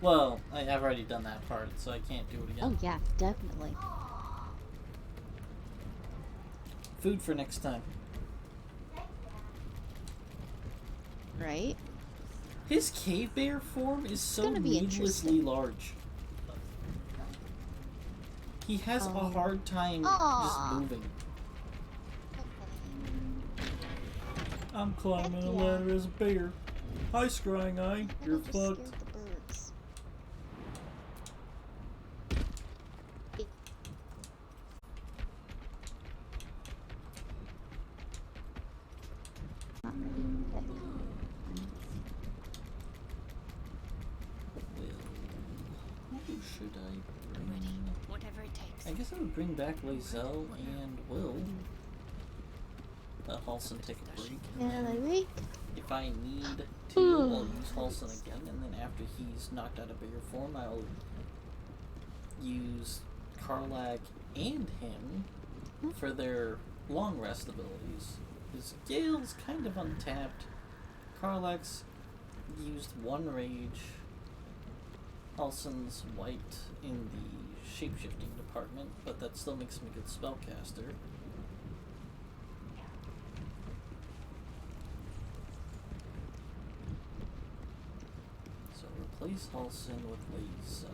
Well, I've already done that part, so I can't do it again. Oh yeah, definitely. Food for next time. Right? His cave bear form is so gonna be needlessly large. He has a hard time just moving. I'm climbing a ladder as a bear. Hi, Scrying Eye. You're fucked. Who should I bring? Whatever it takes. I guess I would bring back Lae'zel and Will. Let Halsin take a break. Yeah, maybe. If I need to, I'll use Halsin again, and then after he's knocked out of bear form, I'll use Karlach and him for their long rest abilities. Because Gale's kind of untapped. Karlach's used one rage. Halsin's white in the shapeshifting department, but that still makes him a good spellcaster. So replace Halsin with Lae'zel.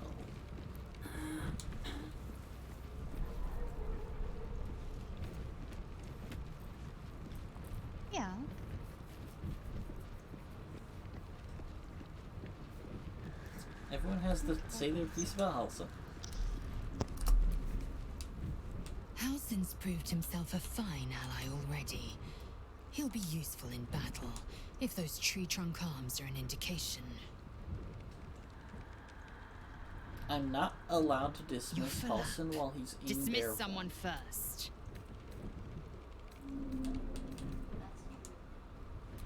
Yeah. Everyone has to say their piece about Halsin. Halsin's proved himself a fine ally already. He'll be useful in battle, if those tree trunk arms are an indication. I'm not allowed to dismiss Halsin while he's in bear Dismiss form. someone first.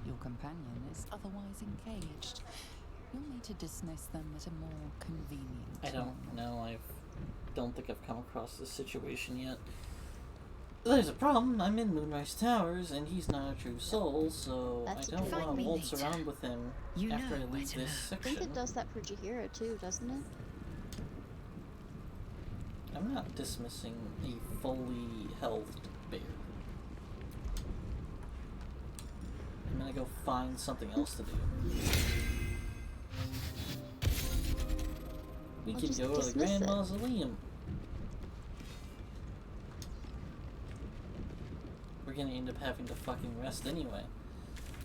Your companion is otherwise engaged. You'll need to dismiss them at a more convenient I don't moment. know. I don't think I've come across this situation yet. There's a problem. I'm in Moonrise Towers, and he's not a true soul, so I don't want to waltz around with him after I leave this I section. think it does that for Jaheira too, doesn't it? I'm not dismissing a fully healthed bear. I'm gonna go find something else to do. We Well, can just go to the dismiss Grand it. Mausoleum. we're gonna end up having to fucking rest anyway.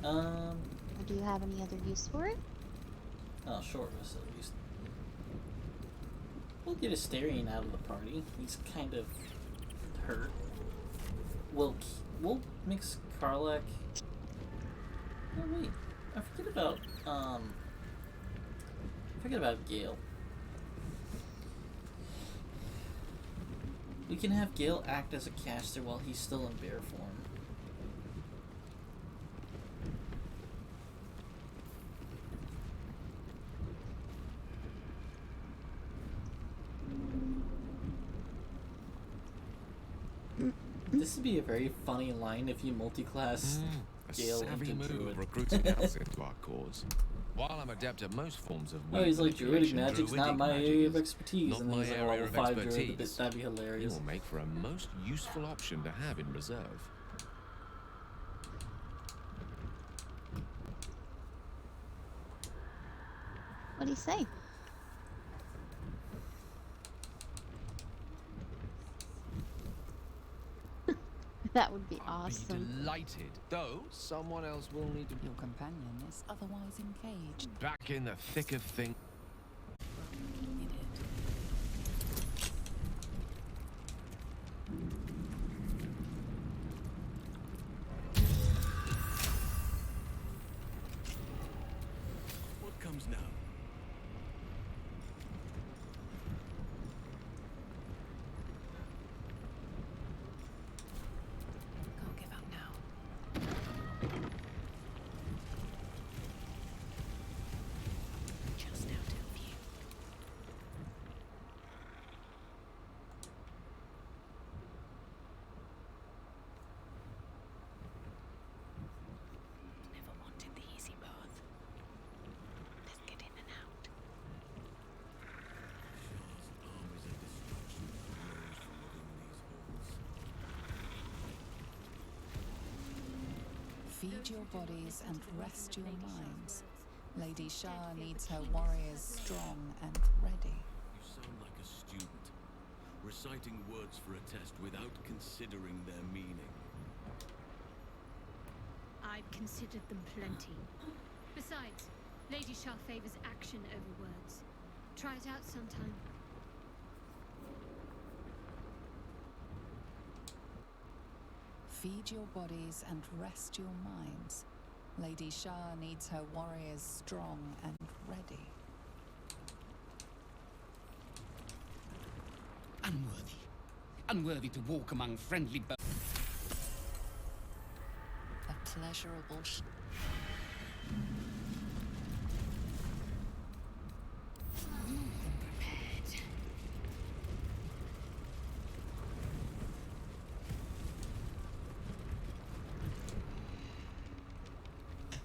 Or do you have any other use for it? Oh, short rest at least. We'll get Asterion out of the party. He's kind of hurt. We'll mix Karlach. Oh wait, I forget about Gale. We can have Gale act as a caster while he's still in bear form. This would be a very funny line if you multi-class Gale savvy into move Druid. of recruiting us into our cause. While I'm adept at most forms of Oh, he's like, Druidic magic's not my area of is expertise. not And then my he's like, area level of 5 Druid, expertise. that'd be hilarious. It will make for a most useful option to have in reserve. What'd he say? That would be awesome. Be delighted, though someone else will need to. Your companion is otherwise engaged. Back in the thick of things. What comes now? Can't give up now. Just out of view. Never wanted the easy path. Let's get in and out. Armies of destruction rose from within these halls. Feed your bodies and rest your minds. Lady Shah needs her warriors strong and ready. You sound like a student, reciting words for a test without considering their meaning. I've considered them plenty. Besides, Lady Shah favors action over words. Try it out sometime. Feed your bodies and rest your minds. Lady Shah needs her warriors strong and ready. Unworthy. Unworthy to walk among friendly birds. A pleasurable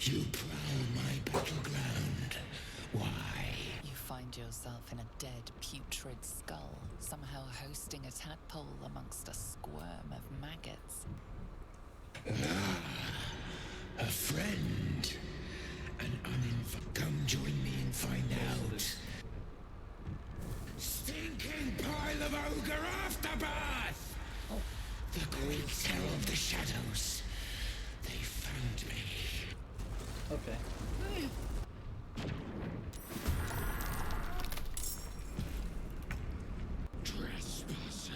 You prowl my battleground. Why? You find yourself in a dead, putrid skull, somehow hosting a tadpole amongst a squirm of maggots. A friend. Come join me and find out. Stinking pile of ogre aftermath! The great terror of the shadows. They found me. Okay. Trespasser.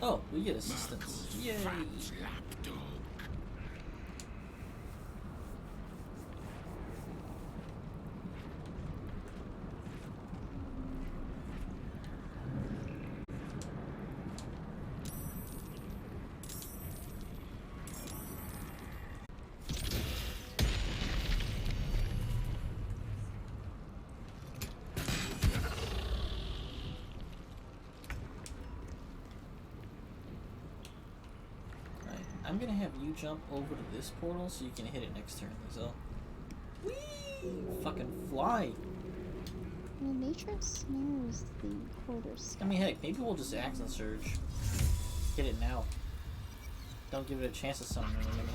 Oh, we get assistance. Yay! Fat lapdog. I'm gonna have you jump over to this portal so you can hit it next turn, Lizelle. Whee! Fucking fly! The Matrix mirrors the quarter sky. I mean, heck, maybe we'll just Accent Surge. Hit it now. Don't give it a chance to summon an enemy.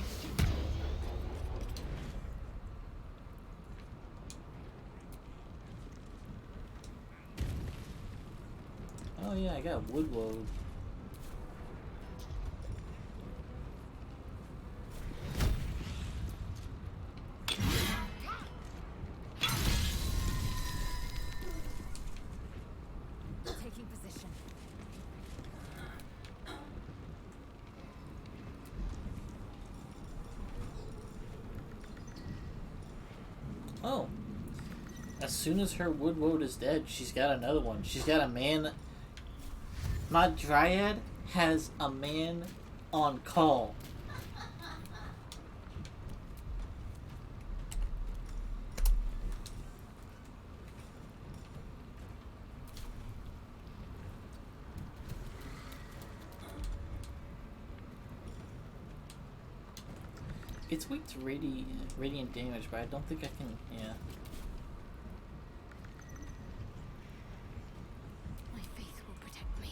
Oh yeah, I got Wood Woad. as soon as her wood woad is dead, she's got another one. She's got a man. My dryad has a man on call. It's weak to radiant damage, but I don't think I can. Yeah. My faith will protect me.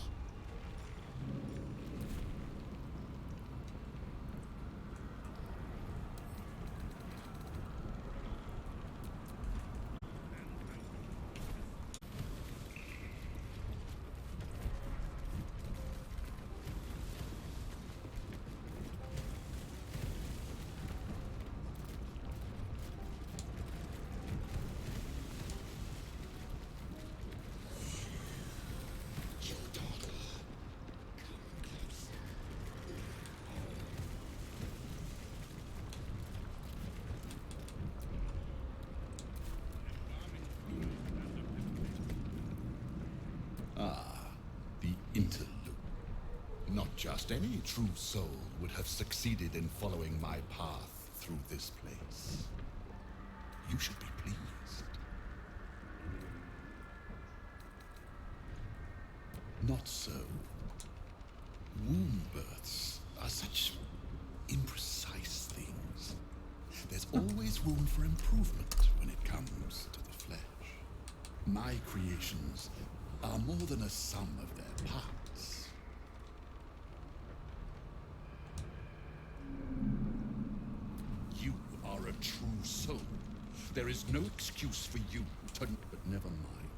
The interlude. Not just any true soul would have succeeded in following my path through this place. You should be pleased. Not so. Womb births are such imprecise things. There's always room for improvement when it comes to the flesh. My creations are more than a sum of their parts. You are a true soul. There is no excuse for you to... But never mind.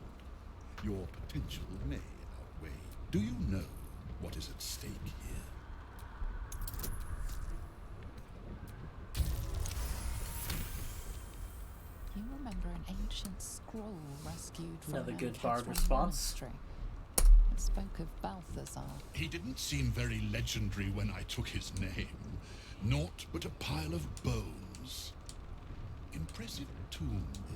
Your potential may outweigh. Do you know what is at stake here? You remember an ancient scroll rescued from Another an good bard Catherine response. monastery. It spoke of Balthazar. He didn't seem very legendary when I took his name. Naught but a pile of bones. Impressive tomb, though.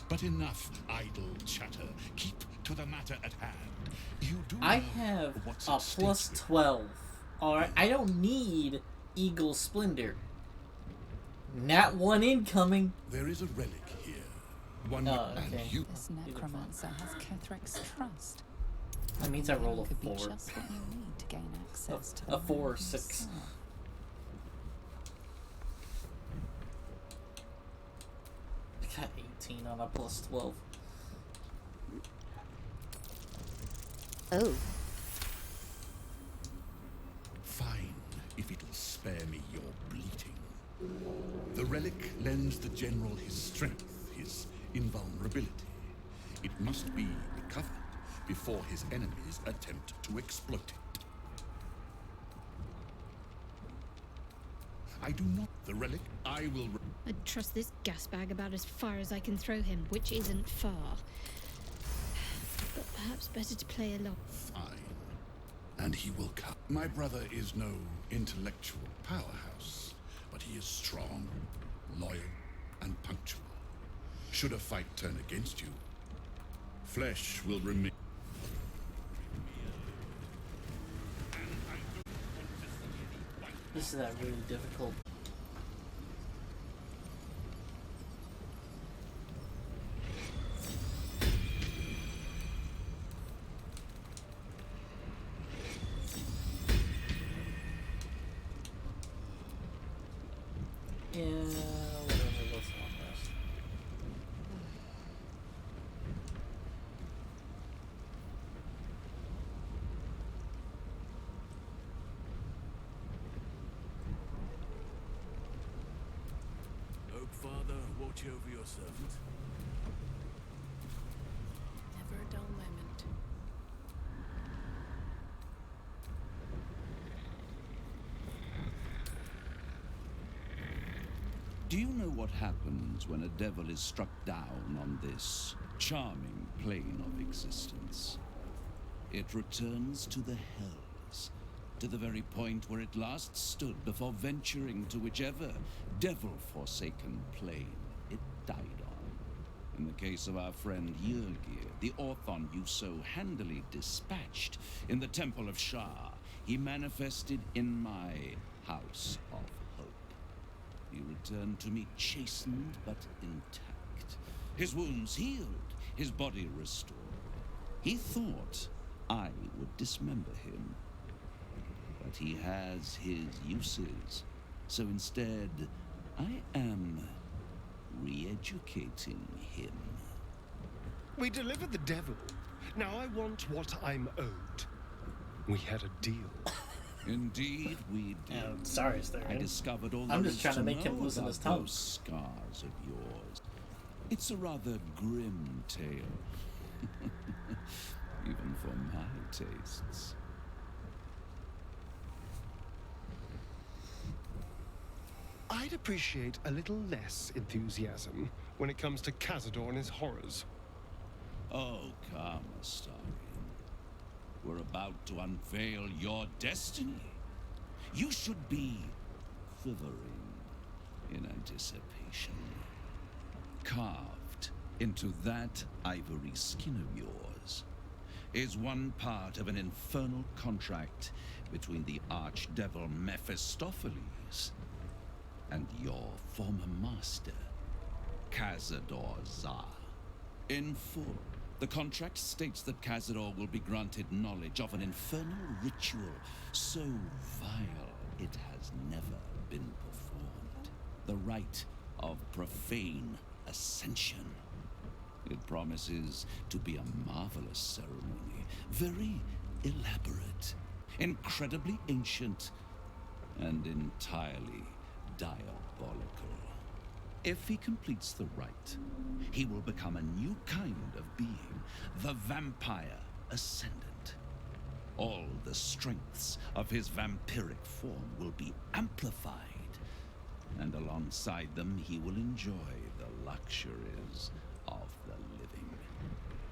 But enough idle chatter. Keep to the matter at hand. You do I know have what's a at stake plus here. 12. Alright, I don't need Eagle Splendor. Not one incoming. There is a relic here. One Oh, and okay. you. This necromancer has Kethric's trust. That means I roll a Could be 4. just what you need to gain access to A the 4 or man 6. himself. I got 18 on a plus 12. Oh. Fine, if it'll spare me your bleating. The relic lends the general his strength, his invulnerability. It must be recovered before his enemies attempt to exploit it. I do not. The relic, I will... I'd trust this gas bag about as far as I can throw him, which isn't far. But perhaps better to play along. Fine. And he will come. My brother is no intellectual powerhouse, but he is strong, loyal, and punctual. Should a fight turn against you, flesh will remain. This is that really difficult. Yeah, whatever, let's not rest. Oak Father, watch over your servant. Never a dull moment. Do you know what happens when a devil is struck down on this charming plane of existence? It returns to the hells, to the very point where it last stood before venturing to whichever devil-forsaken plane it died on. In the case of our friend Yurgir, the Orthon you so handily dispatched in the Temple of Shah, he manifested in my House of Hope. He returned to me chastened but intact, his wounds healed, his body restored. He thought I would dismember him, but he has his uses, so instead I am re-educating him. We delivered the devil. Now I want what I'm owed. We had a deal. Indeed, we did. Sorry, Sir. I discovered all I'm there just is trying to make him know loosen about his tongue. those scars of yours. It's a rather grim tale, even for my tastes. I'd appreciate a little less enthusiasm when it comes to Cazador and his horrors. Oh, come, Astarion. We're about to unveil your destiny. You should be quivering in anticipation. Carved into that ivory skin of yours is one part of an infernal contract between the archdevil Mephistopheles and your former master, Cazador Za. In full, the contract states that Cazador will be granted knowledge of an infernal ritual so vile it has never been performed. The rite of profane ascension. It promises to be a marvelous ceremony, very elaborate, incredibly ancient, and entirely diabolical. If he completes the rite, he will become a new kind of being, the Vampire Ascendant. All the strengths of his vampiric form will be amplified, and alongside them he will enjoy the luxuries of the living.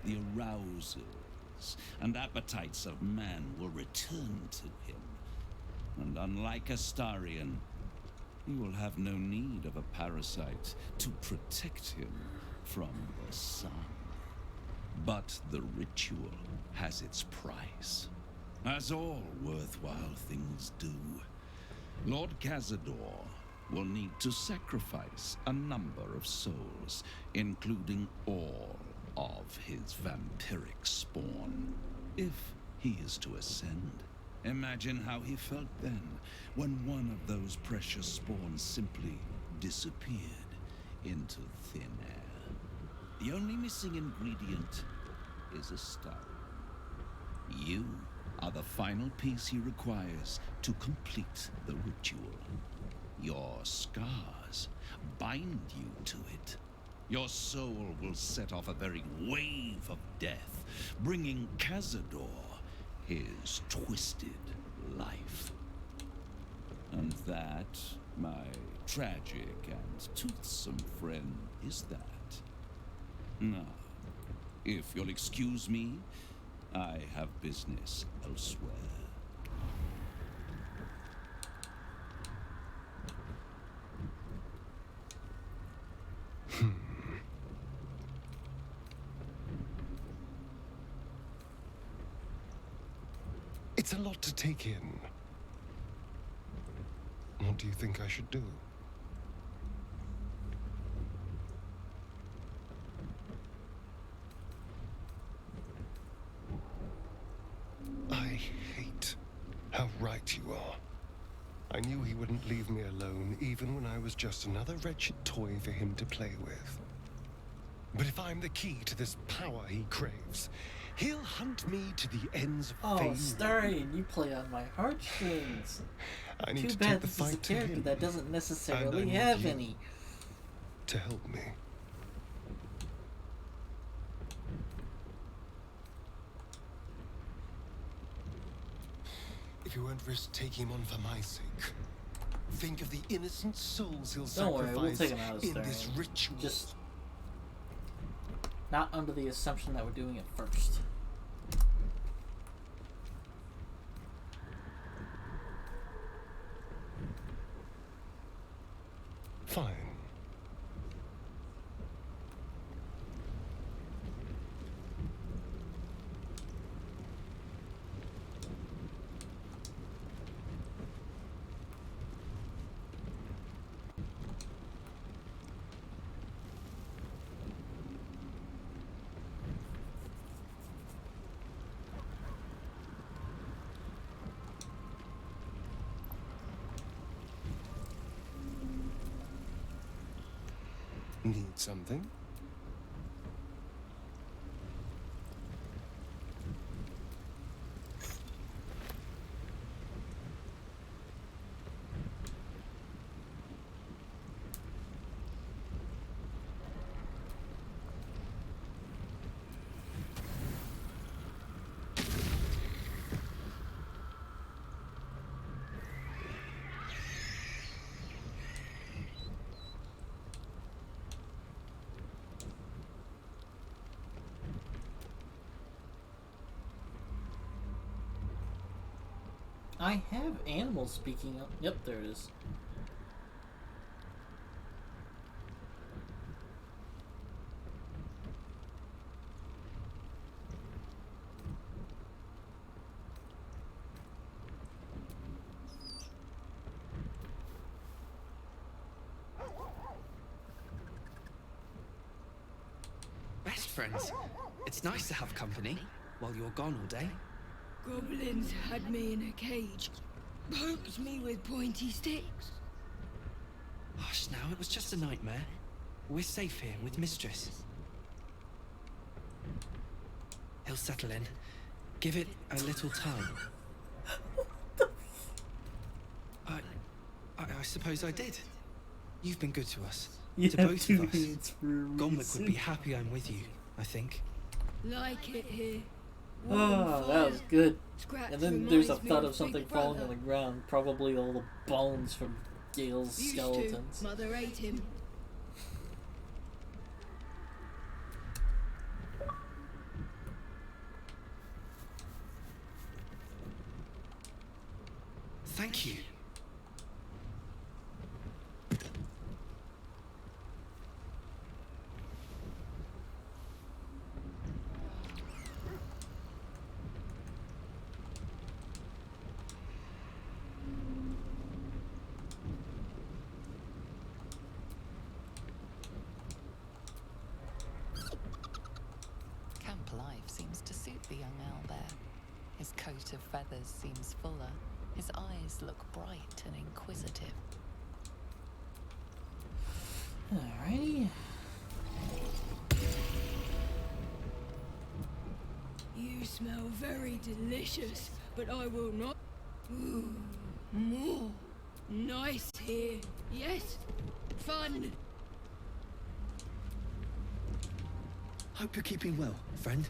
The arousals and appetites of man will return to him, and unlike Astarion, he will have no need of a parasite to protect him from the sun. But the ritual has its price, as all worthwhile things do. Lord Cazador will need to sacrifice a number of souls, including all of his vampiric spawn, if he is to ascend. Imagine how he felt then, when one of those precious spawns simply disappeared into thin air. The only missing ingredient is Astarion. You are the final piece he requires to complete the ritual. Your scars bind you to it. Your soul will set off a very wave of death, bringing Cazador his twisted life. And that, my tragic and toothsome friend, is that. Now, if you'll excuse me, I have business elsewhere. It's a lot to take in. What do you think I should do? I hate how right you are. I knew he wouldn't leave me alone, even when I was just another wretched toy for him to play with. But if I'm the key to this power he craves, he'll hunt me to the ends of fame. Oh, Astarion, you play on my heartstrings. I need Too to bad take the this is a fight to character him, that doesn't and I necessarily need have you any. to help me. If you won't risk taking him on for my sake, think of the innocent souls he'll Don't worry, sacrifice we'll take him out of in this Astarion. ritual. Just not under the assumption that we're doing it first. Fine. Need something? I have animals speaking up. Yep, there it is. Best friends. It's nice to have company while you're gone all day. Goblins had me in a cage, poked me with pointy sticks. Hush now, it was just a nightmare. We're safe here with Mistress. He'll settle in. Give it a little time. I suppose I did. You've been good to us. You to have both 2 of us. minutes for a Gomwick reason. would be happy I'm with you, I think. Like it here. Oh, that was good. Scratch And then there's a reminds me thud of of something Big falling Brother. on the ground. Probably all the bones from Gale's Used skeletons. to. Mother ate him. Thank you. Camp life seems to suit the young owl there. His coat of feathers seems fuller. His eyes look bright and inquisitive. Alrighty. You smell very delicious, but I will not. Ooh, more. Nice here. Yes? Fun. Hope you're keeping well, friend.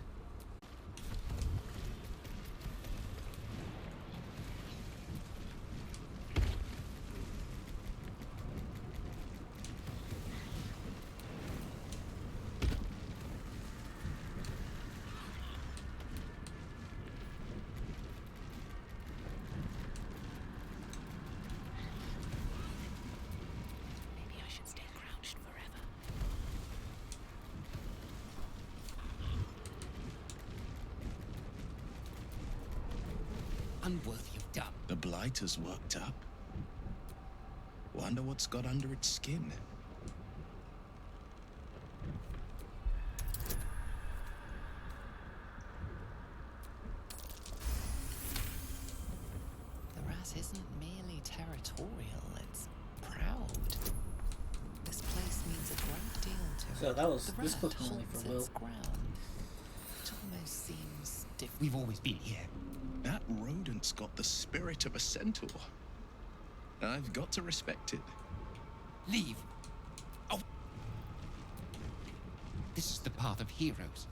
Maybe I should stay crouched forever. Unworthy of done. The blighter's worked up. Wonder what's got under its skin. The rat isn't merely territorial, it's proud. This place means a great deal to it. So that was The this rat book only holds for Will. its ground. It almost seems different. We've always been here. That rodent's got the spirit of a centaur. I've got to respect it. Leave. Oh. This is the path of heroes.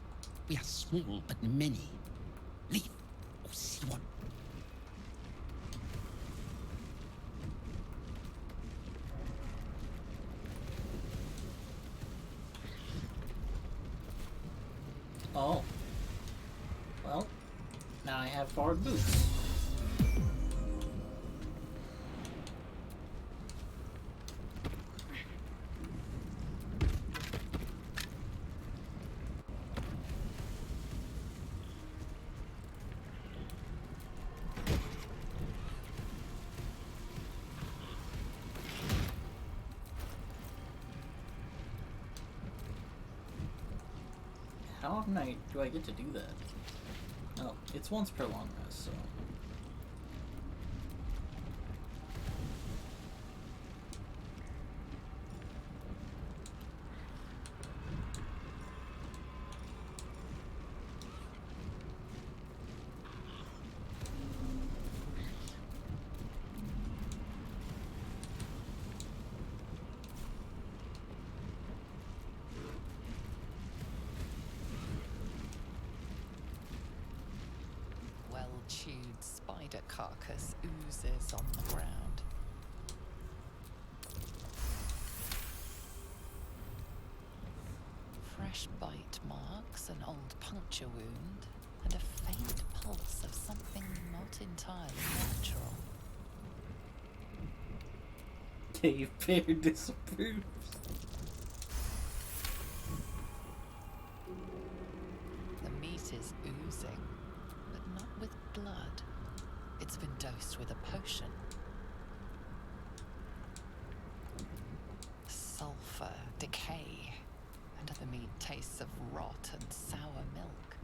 We are small but many. Leave or see one. Oh. Well, now I have forward boots. How often do I get to do that? Oh, it's once per long rest, so. spider carcass oozes on the ground. Fresh bite marks, an old puncture wound, and a faint pulse of something not entirely natural. Cave Bear disapproves. The meat is oozing, but not with blood. It's been dosed with a potion. Sulfur, decay, and the meat tastes of rot and sour milk.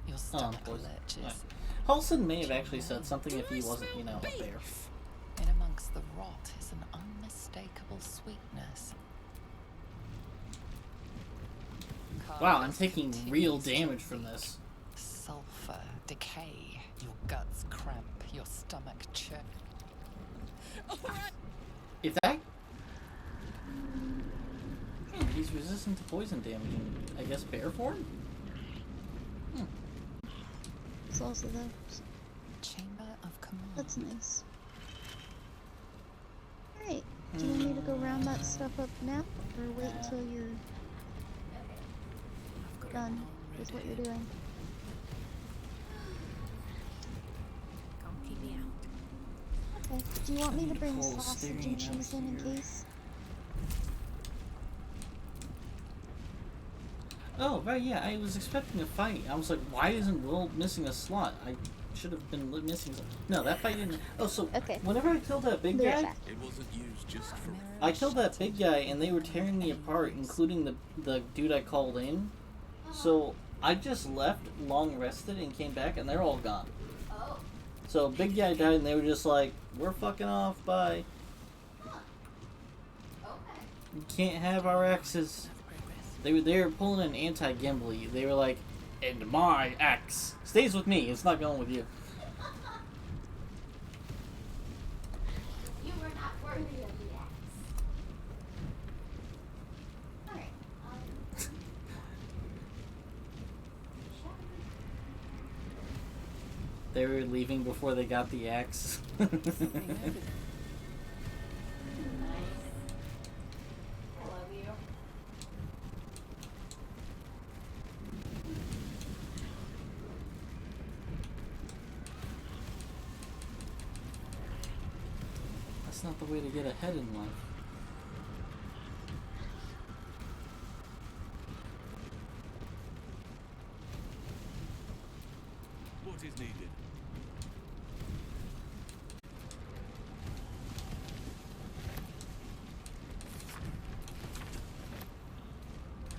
Your stomach lurches. Halson may have actually said something if he wasn't, you know, a bear. In amongst the rot is an unmistakable sweetness. Wow, I'm taking real damage from this. Sulfur, decay, your guts cramp, your stomach churn. If that... he's resistant to poison damage in, I guess, bear form? It's also those. Chamber of Command. That's nice. Alright, do you want me to go round that stuff up now, or wait until you're done with what you're doing? Can't keep me out. Okay, do you want me to bring sausage and cheese in case? Oh, right, yeah, I was expecting a fight. I was like, why isn't Will missing a slot? I should have been missing some. No, that fight didn't. Oh, so whenever I killed that big guy, It wasn't used just for. I killed that big guy and they were tearing me apart, including the dude I called in. So I just left, long rested, and came back, and they're all gone. So big guy died, and they were just like, "We're fucking off, bye. You can't have our axes." They were pulling an anti-Gimli. They were like, "And my axe stays with me. It's not going with you." You were not worthy of the axe. Alright, They were leaving before they got the axe. That's not the way to get ahead in life. What is needed?